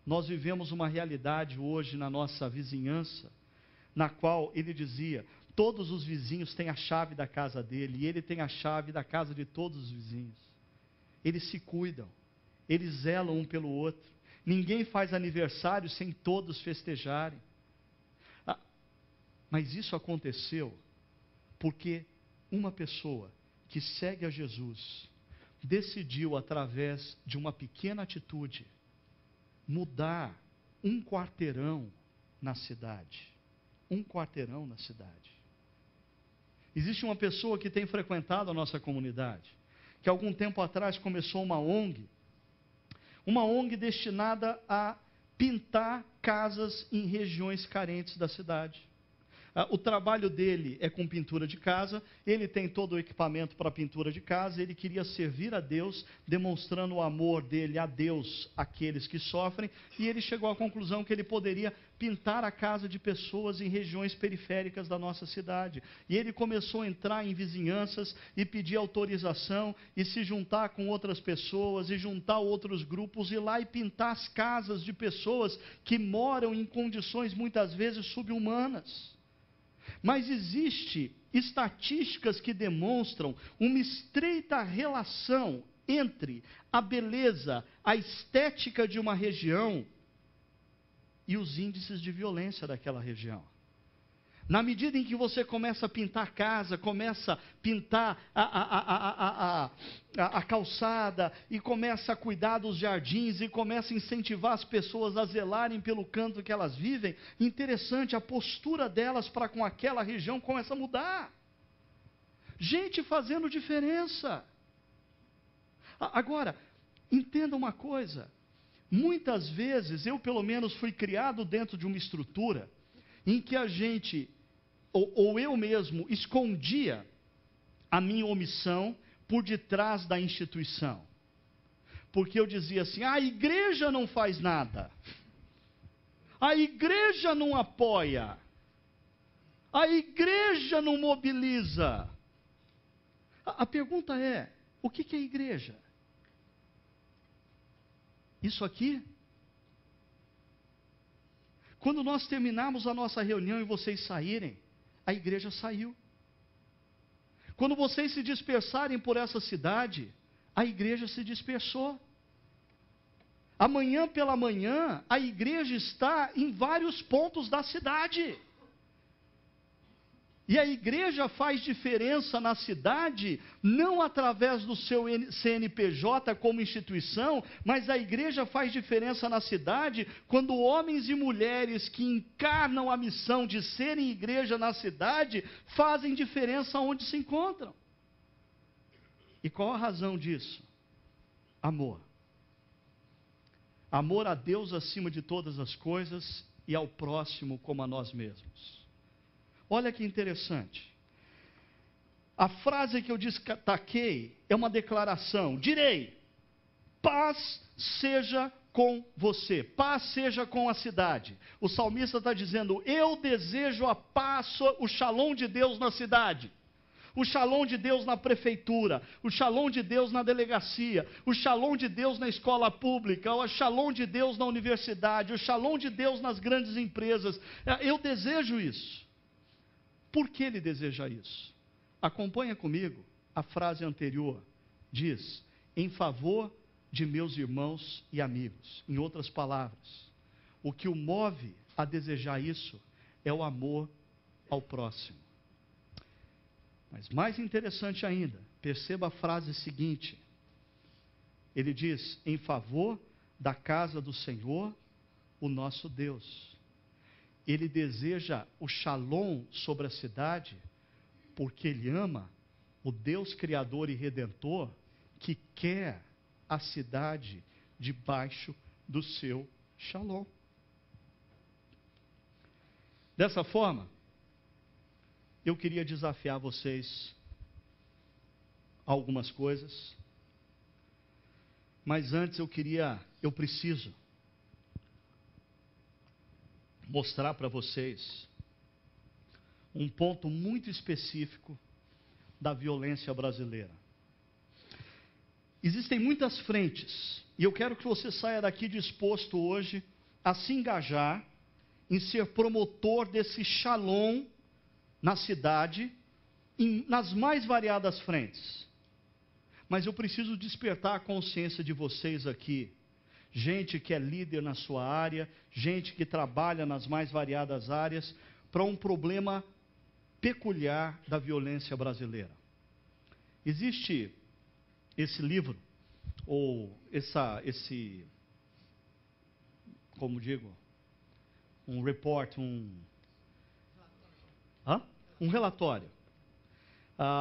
Nós vivemos uma realidade hoje na nossa vizinhança, na qual ele dizia, todos os vizinhos têm a chave da casa dele, e ele tem a chave da casa de todos os vizinhos. Eles se cuidam, eles zelam um pelo outro. Ninguém faz aniversário sem todos festejarem. Mas isso aconteceu porque uma pessoa que segue a Jesus decidiu, através de uma pequena atitude, mudar um quarteirão na cidade. Um quarteirão na cidade. Existe uma pessoa que tem frequentado a nossa comunidade, que algum tempo atrás começou uma ONG destinada a pintar casas em regiões carentes da cidade. O trabalho dele é com pintura de casa, ele tem todo o equipamento para pintura de casa, ele queria servir a Deus, demonstrando o amor dele a Deus, àqueles que sofrem, e ele chegou à conclusão que ele poderia pintar a casa de pessoas em regiões periféricas da nossa cidade. E ele começou a entrar em vizinhanças e pedir autorização, e se juntar com outras pessoas, e juntar outros grupos, e ir lá e pintar as casas de pessoas que moram em condições muitas vezes subhumanas. Mas existe estatísticas que demonstram uma estreita relação entre a beleza, a estética de uma região e os índices de violência daquela região. Na medida em que você começa a pintar a casa, começa a pintar a calçada, e começa a cuidar dos jardins, e começa a incentivar as pessoas a zelarem pelo canto que elas vivem, interessante, a postura delas para com aquela região começa a mudar. Gente fazendo diferença. Agora, entenda uma coisa, muitas vezes, eu pelo menos fui criado dentro de uma estrutura, em que a gente, ou eu mesmo, escondia a minha omissão por detrás da instituição. Porque eu dizia assim, a igreja não faz nada, a igreja não apoia, a igreja não mobiliza. A pergunta é, o que é igreja? Isso aqui? Quando nós terminarmos a nossa reunião e vocês saírem, a igreja saiu. Quando vocês se dispersarem por essa cidade, a igreja se dispersou. Amanhã pela manhã, a igreja está em vários pontos da cidade. E a igreja faz diferença na cidade, não através do seu CNPJ como instituição, mas a igreja faz diferença na cidade quando homens e mulheres que encarnam a missão de serem igreja na cidade, fazem diferença onde se encontram. E qual a razão disso? Amor. Amor a Deus acima de todas as coisas e ao próximo como a nós mesmos. Olha que interessante. A frase que eu destaquei é uma declaração. Direi, paz seja com você, paz seja com a cidade. O salmista está dizendo, eu desejo a paz, o shalom de Deus na cidade. O shalom de Deus na prefeitura, o shalom de Deus na delegacia, o shalom de Deus na escola pública, o shalom de Deus na universidade, o shalom de Deus nas grandes empresas. Eu desejo isso. Por que ele deseja isso? Acompanha comigo a frase anterior. Diz, em favor de meus irmãos e amigos. Em outras palavras, o que o move a desejar isso é o amor ao próximo. Mas mais interessante ainda, perceba a frase seguinte. Ele diz, em favor da casa do Senhor, o nosso Deus. Ele deseja o shalom sobre a cidade, porque ele ama o Deus Criador e Redentor, que quer a cidade debaixo do seu shalom. Dessa forma, eu queria desafiar vocês a algumas coisas. Mas antes eu preciso mostrar para vocês um ponto muito específico da violência brasileira. Existem muitas frentes, e eu quero que você saia daqui disposto hoje a se engajar em ser promotor desse shalom na cidade, nas mais variadas frentes. Mas eu preciso despertar a consciência de vocês aqui, gente que é líder na sua área, gente que trabalha nas mais variadas áreas, para um problema peculiar da violência brasileira. Existe esse livro, ou como digo, um report, um relatório.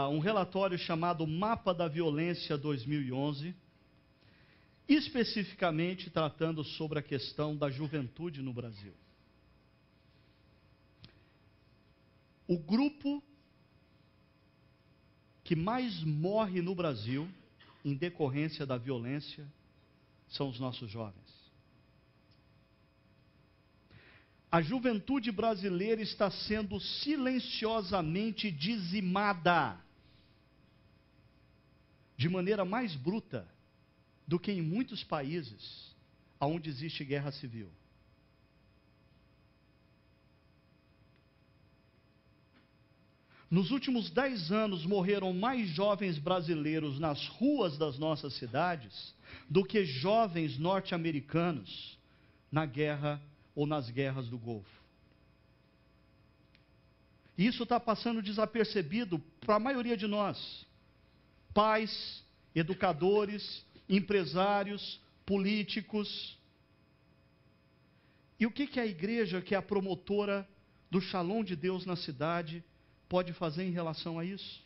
Um relatório chamado Mapa da Violência 2011, especificamente tratando sobre a questão da juventude no Brasil. O grupo que mais morre no Brasil, em decorrência da violência, são os nossos jovens. A juventude brasileira está sendo silenciosamente dizimada, de maneira mais bruta do que em muitos países onde existe guerra civil. Nos últimos 10 anos, morreram mais jovens brasileiros nas ruas das nossas cidades do que jovens norte-americanos na guerra ou nas guerras do Golfo. E isso está passando desapercebido para a maioria de nós. Pais, educadores, empresários, políticos. E o que a igreja, que é a promotora do Shalom de Deus na cidade, pode fazer em relação a isso?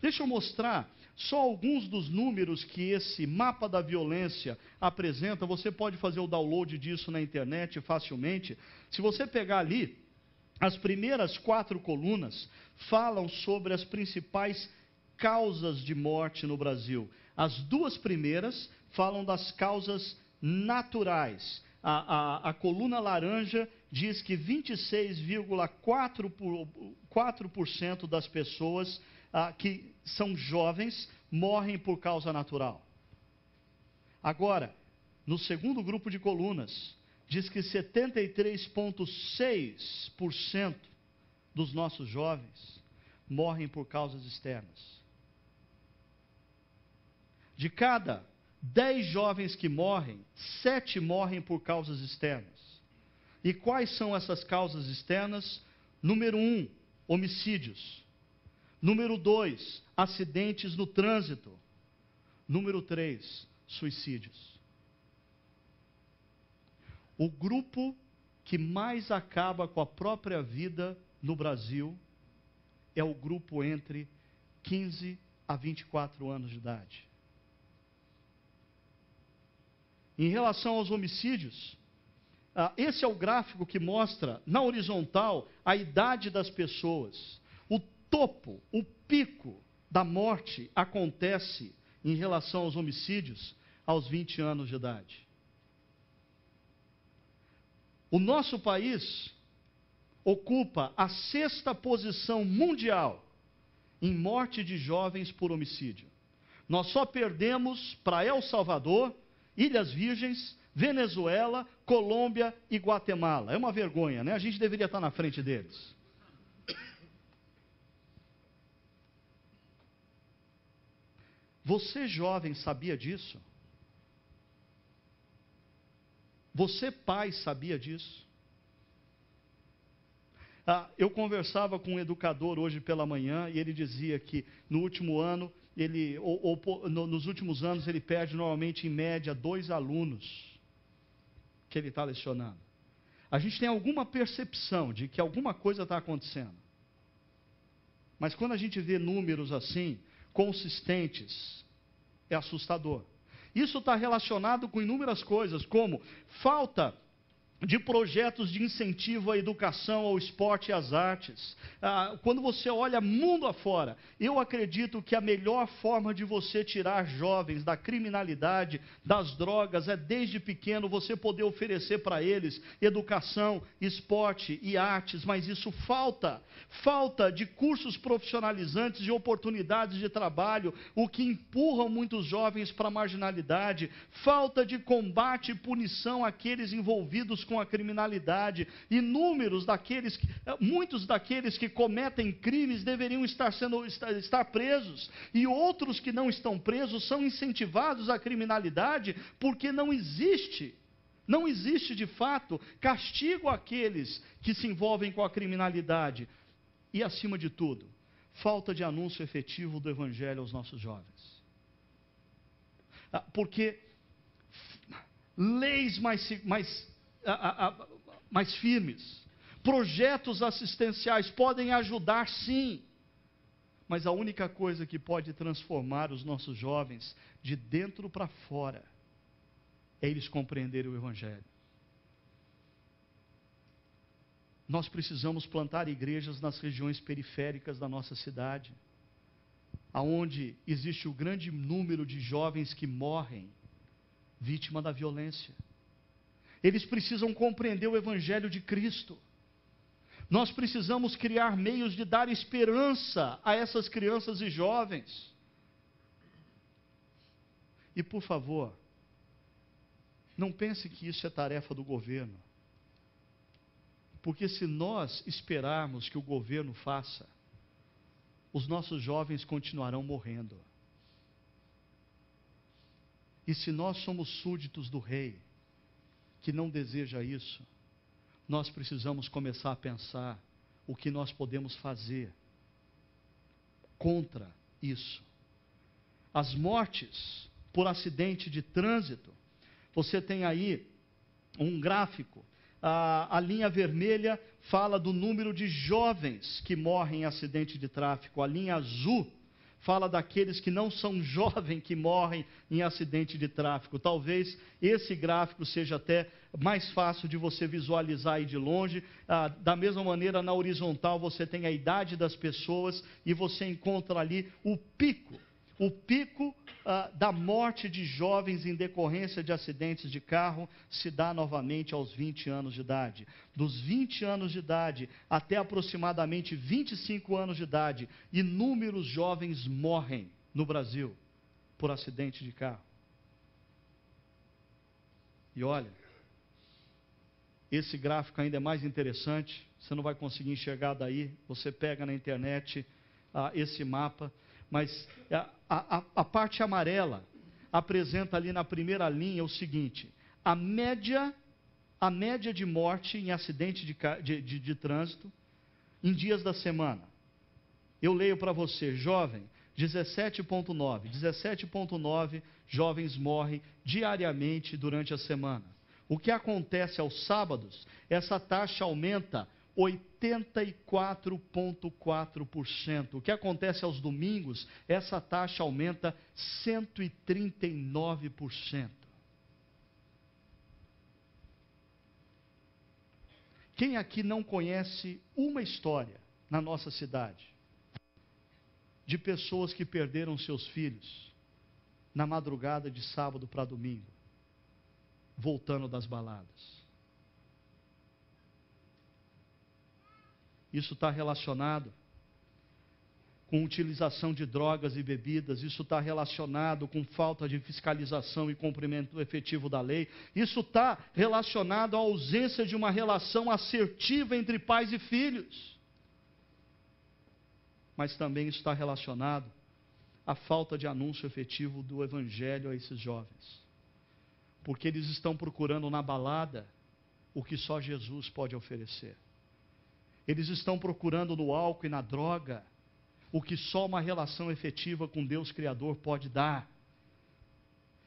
Deixa eu mostrar só alguns dos números que esse mapa da violência apresenta. Você pode fazer o download disso na internet facilmente. Se você pegar ali, as primeiras 4 colunas falam sobre as principais causas de morte no Brasil. As 2 primeiras falam das causas naturais. A coluna laranja diz que 26,4% das pessoas que são jovens morrem por causa natural. Agora, no segundo grupo de colunas, diz que 73,6% dos nossos jovens morrem por causas externas. De cada 10 jovens que morrem, 7 morrem por causas externas. E quais são essas causas externas? Número 1, homicídios. Número 2, acidentes no trânsito. Número 3, suicídios. O grupo que mais acaba com a própria vida no Brasil é o grupo entre 15 a 24 anos de idade. Em relação aos homicídios, esse é o gráfico que mostra, na horizontal, a idade das pessoas. O topo, o pico da morte acontece em relação aos homicídios aos 20 anos de idade. O nosso país ocupa a 6ª posição mundial em morte de jovens por homicídio. Nós só perdemos para El Salvador, Ilhas Virgens, Venezuela, Colômbia e Guatemala. É uma vergonha, né? A gente deveria estar na frente deles. Você, jovem, sabia disso? Você, pai, sabia disso? Eu conversava com um educador hoje pela manhã e ele dizia que no último ano, nos últimos anos, ele perde normalmente em média 2 alunos que ele está lecionando. A gente tem alguma percepção de que alguma coisa está acontecendo. Mas quando a gente vê números assim, consistentes, é assustador. Isso está relacionado com inúmeras coisas, como falta de projetos de incentivo à educação, ao esporte e às artes. Quando você olha mundo afora, eu acredito que a melhor forma de você tirar jovens da criminalidade, das drogas, é desde pequeno você poder oferecer para eles educação, esporte e artes, mas isso falta. Falta de cursos profissionalizantes e oportunidades de trabalho, o que empurram muitos jovens para a marginalidade. Falta de combate e punição àqueles envolvidos com a criminalidade, e muitos daqueles que cometem crimes deveriam estar presos, e outros que não estão presos são incentivados à criminalidade, porque não existe de fato castigo àqueles que se envolvem com a criminalidade. E acima de tudo, falta de anúncio efetivo do Evangelho aos nossos jovens. Porque leis mais firmes, projetos assistenciais podem ajudar, sim, mas a única coisa que pode transformar os nossos jovens de dentro para fora é eles compreenderem o Evangelho. Nós precisamos plantar igrejas nas regiões periféricas da nossa cidade, aonde existe o grande número de jovens que morrem vítima da violência. Eles precisam compreender o Evangelho de Cristo. Nós precisamos criar meios de dar esperança a essas crianças e jovens. E por favor, não pense que isso é tarefa do governo. Porque se nós esperarmos que o governo faça, os nossos jovens continuarão morrendo. E se nós somos súditos do rei, que não deseja isso, nós precisamos começar a pensar o que nós podemos fazer contra isso. As mortes por acidente de trânsito, você tem aí um gráfico, a linha vermelha fala do número de jovens que morrem em acidente de tráfico, a linha azul fala daqueles que não são jovens que morrem em acidente de tráfico. Talvez esse gráfico seja até mais fácil de você visualizar aí de longe. Da mesma maneira, na horizontal você tem a idade das pessoas e você encontra ali o pico da morte de jovens em decorrência de acidentes de carro se dá novamente aos 20 anos de idade. Dos 20 anos de idade até aproximadamente 25 anos de idade, inúmeros jovens morrem no Brasil por acidente de carro. E olha, esse gráfico ainda é mais interessante, você não vai conseguir enxergar daí, você pega na internet esse mapa, mas a parte amarela apresenta ali na primeira linha o seguinte: a média de morte em acidente de trânsito em dias da semana. Eu leio para você, jovem, 17,9 jovens morrem diariamente durante a semana. O que acontece aos sábados, essa taxa aumenta 84,4%. O que acontece aos domingos, essa taxa aumenta 139%. Quem aqui não conhece uma história na nossa cidade de pessoas que perderam seus filhos na madrugada de sábado para domingo, voltando das baladas? Isso está relacionado com utilização de drogas e bebidas, isso está relacionado com falta de fiscalização e cumprimento efetivo da lei, isso está relacionado à ausência de uma relação assertiva entre pais e filhos. Mas também isso está relacionado à falta de anúncio efetivo do Evangelho a esses jovens. Porque eles estão procurando na balada o que só Jesus pode oferecer. Eles estão procurando no álcool e na droga o que só uma relação efetiva com Deus Criador pode dar.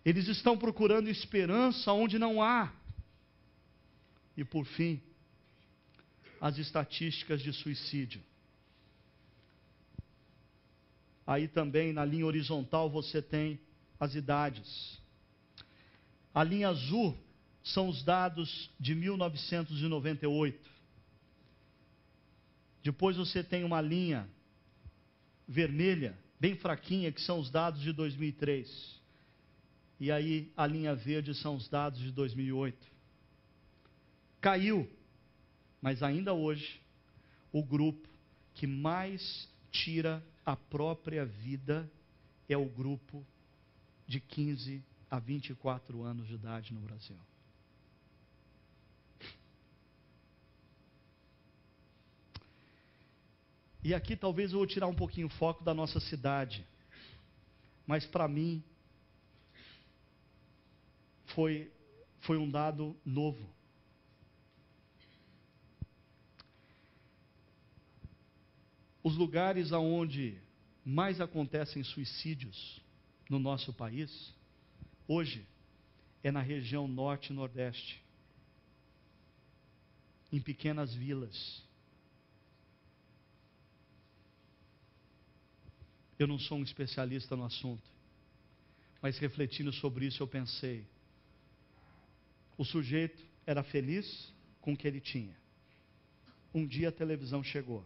Eles estão procurando esperança onde não há. E por fim, as estatísticas de suicídio. Aí também na linha horizontal você tem as idades. A linha azul são os dados de 1998. Depois você tem uma linha vermelha, bem fraquinha, que são os dados de 2003. E aí a linha verde são os dados de 2008. Caiu, mas ainda hoje, o grupo que mais tira a própria vida é o grupo de 15 a 24 anos de idade no Brasil. E aqui talvez eu vou tirar um pouquinho o foco da nossa cidade, mas para mim foi um dado novo. Os lugares onde mais acontecem suicídios no nosso país, hoje, é na região norte e nordeste, em pequenas vilas. Eu não sou um especialista no assunto, mas refletindo sobre isso eu pensei, o sujeito era feliz com o que ele tinha. Um dia a televisão chegou,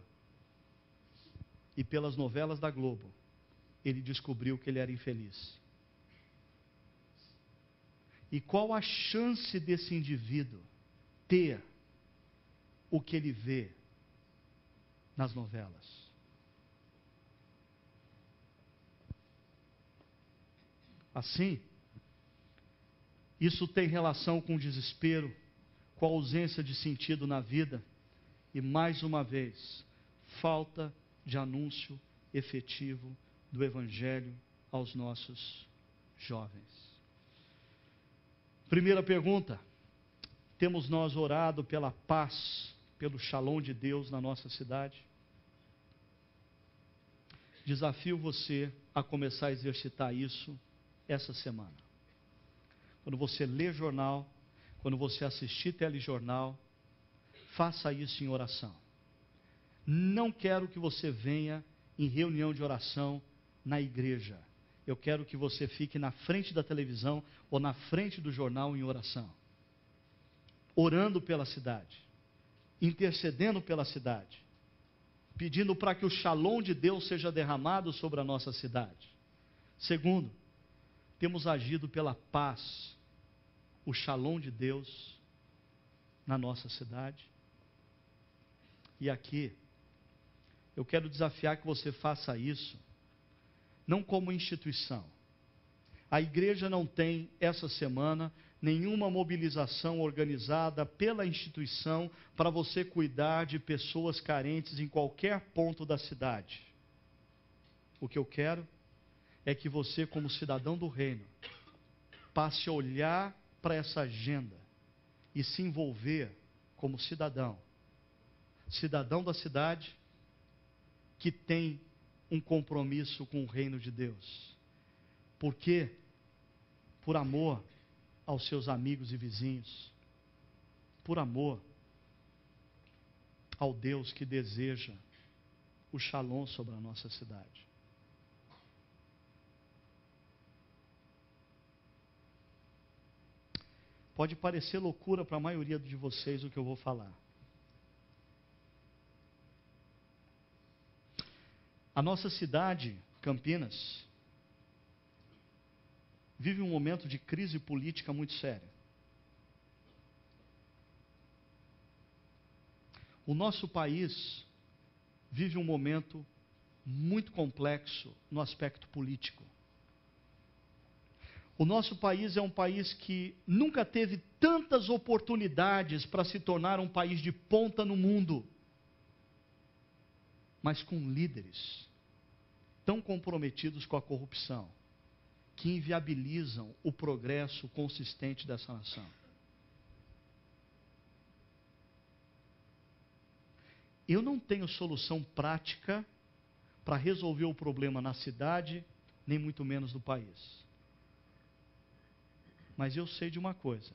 e pelas novelas da Globo, ele descobriu que ele era infeliz. E qual a chance desse indivíduo ter o que ele vê nas novelas? Assim, isso tem relação com o desespero, com a ausência de sentido na vida e, mais uma vez, falta de anúncio efetivo do Evangelho aos nossos jovens. Primeira pergunta: temos nós orado pela paz, pelo shalom de Deus na nossa cidade? Desafio você a começar a exercitar isso essa semana. Quando você lê jornal, quando você assistir telejornal, faça isso em oração. Não quero que você venha em reunião de oração na igreja. Eu quero que você fique na frente da televisão ou na frente do jornal em oração. Orando pela cidade, intercedendo pela cidade, pedindo para que o shalom de Deus seja derramado sobre a nossa cidade. Segundo, temos agido pela paz, o shalom de Deus na nossa cidade. E aqui, eu quero desafiar que você faça isso, não como instituição. A igreja não tem, essa semana, nenhuma mobilização organizada pela instituição para você cuidar de pessoas carentes em qualquer ponto da cidade. O que eu quero é que você, como cidadão do reino, passe a olhar para essa agenda e se envolver como cidadão da cidade que tem um compromisso com o reino de Deus. Por quê? Por amor aos seus amigos e vizinhos, por amor ao Deus que deseja o shalom sobre a nossa cidade. Pode parecer loucura para a maioria de vocês o que eu vou falar. A nossa cidade, Campinas, vive um momento de crise política muito séria. O nosso país vive um momento muito complexo no aspecto político. O nosso país é um país que nunca teve tantas oportunidades para se tornar um país de ponta no mundo, mas com líderes tão comprometidos com a corrupção, que inviabilizam o progresso consistente dessa nação. Eu não tenho solução prática para resolver o problema na cidade, nem muito menos no país. Mas eu sei de uma coisa: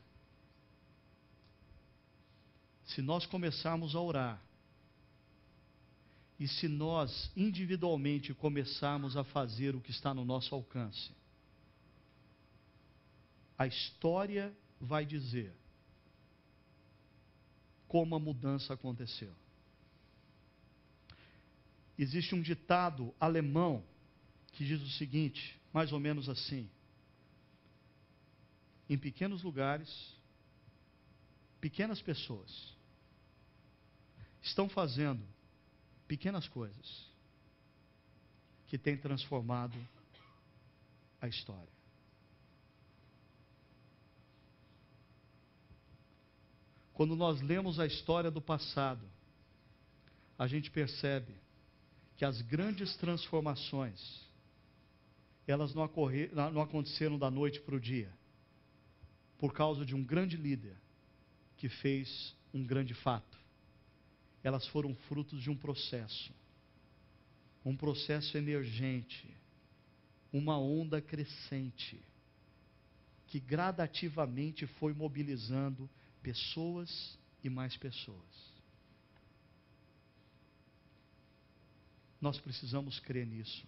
se nós começarmos a orar, e se nós individualmente começarmos a fazer o que está no nosso alcance, a história vai dizer como a mudança aconteceu. Existe um ditado alemão que diz o seguinte, mais ou menos assim: em pequenos lugares, pequenas pessoas estão fazendo pequenas coisas que têm transformado a história. Quando nós lemos a história do passado, a gente percebe que as grandes transformações, elas não aconteceram da noite para o dia, por causa de um grande líder que fez um grande fato. Elas foram frutos de um processo emergente, uma onda crescente, que gradativamente foi mobilizando pessoas e mais pessoas. Nós precisamos crer nisso.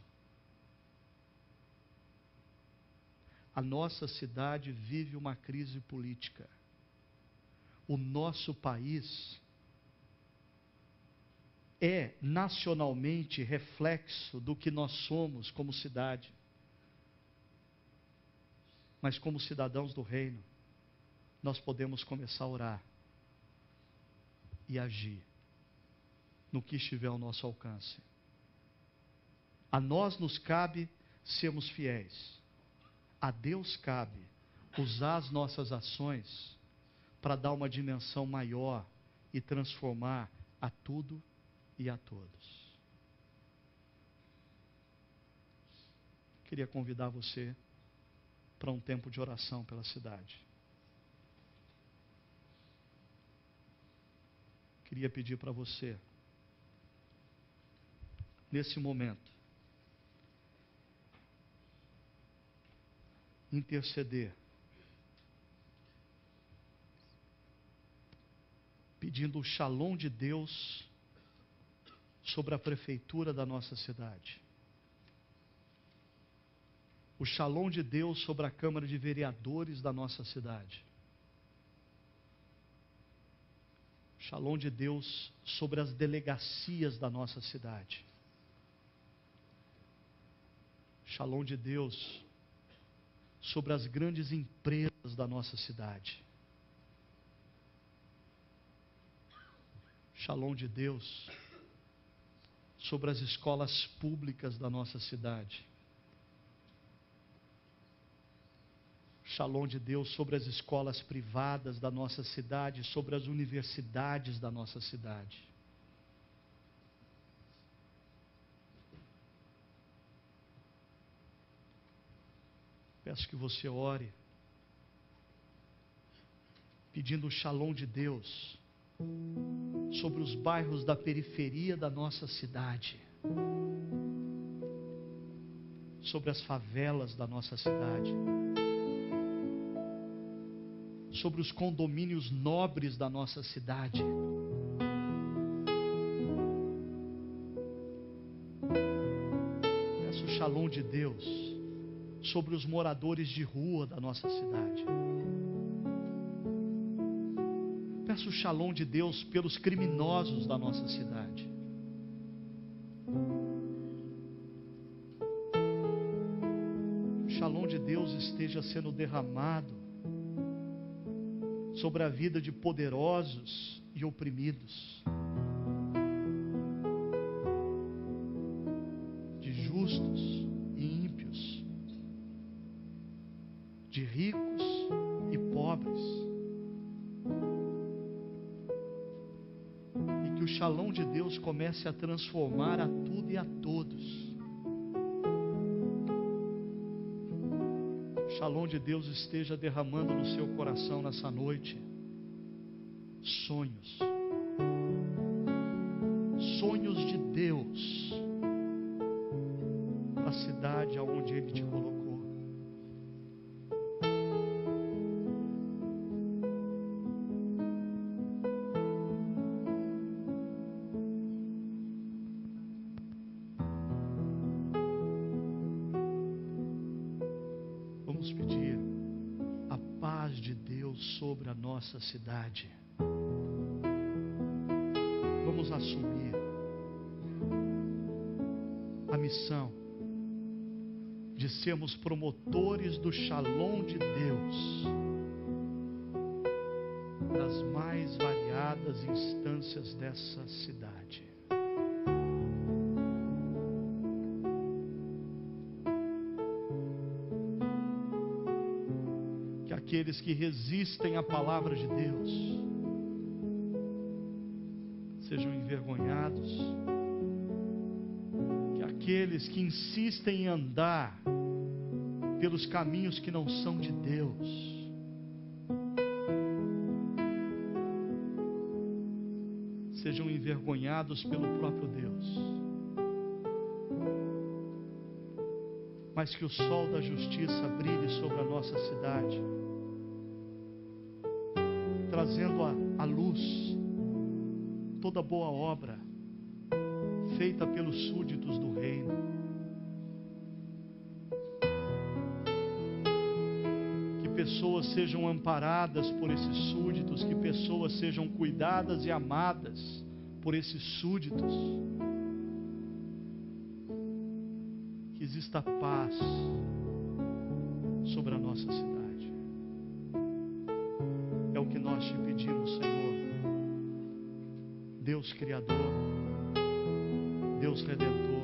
A nossa cidade vive uma crise política. O nosso país é nacionalmente reflexo do que nós somos como cidade. Mas como cidadãos do reino, nós podemos começar a orar e agir no que estiver ao nosso alcance. A nós nos cabe sermos fiéis. A Deus cabe usar as nossas ações para dar uma dimensão maior e transformar a tudo e a todos. Queria convidar você para um tempo de oração pela cidade. Queria pedir para você, nesse momento, interceder, pedindo o shalom de Deus sobre a prefeitura da nossa cidade, o shalom de Deus sobre a Câmara de Vereadores da nossa cidade, o shalom de Deus sobre as delegacias da nossa cidade, o shalom de Deus sobre as grandes empresas da nossa cidade, o shalom de Deus sobre as escolas públicas da nossa cidade, shalom de Deus sobre as escolas privadas da nossa cidade, sobre as universidades da nossa cidade. Peço que você ore, pedindo o shalom de Deus sobre os bairros da periferia da nossa cidade, sobre as favelas da nossa cidade, sobre os condomínios nobres da nossa cidade. Peço o shalom de Deus sobre os moradores de rua da nossa cidade. Peço o shalom de Deus pelos criminosos da nossa cidade. O shalom de Deus esteja sendo derramado sobre a vida de poderosos e oprimidos, de justos e ímpios, de ricos e pobres. E que o shalom de Deus comece a transformar a tudo e a todos. O shalom de Deus esteja derramando no seu coração nessa noite sonhos. Sonhos de Deus para a cidade aonde Ele te colocou. Vamos pedir a paz de Deus sobre a nossa cidade. assumir a missão de sermos promotores do Shalom de Deus nas mais variadas instâncias dessa cidade. Que aqueles que resistem à palavra de Deus sejam envergonhados, que aqueles que insistem em andar pelos caminhos que não são de Deus sejam envergonhados pelo próprio Deus, mas que o sol da justiça brilhe sobre a nossa cidade, trazendo à luz toda boa obra feita pelos súditos do reino. Que pessoas sejam amparadas por esses súditos, que pessoas sejam cuidadas e amadas por esses súditos. Que exista paz sobre a nossa cidade. É o que nós te pedimos, Senhor. Deus Criador, Deus Redentor,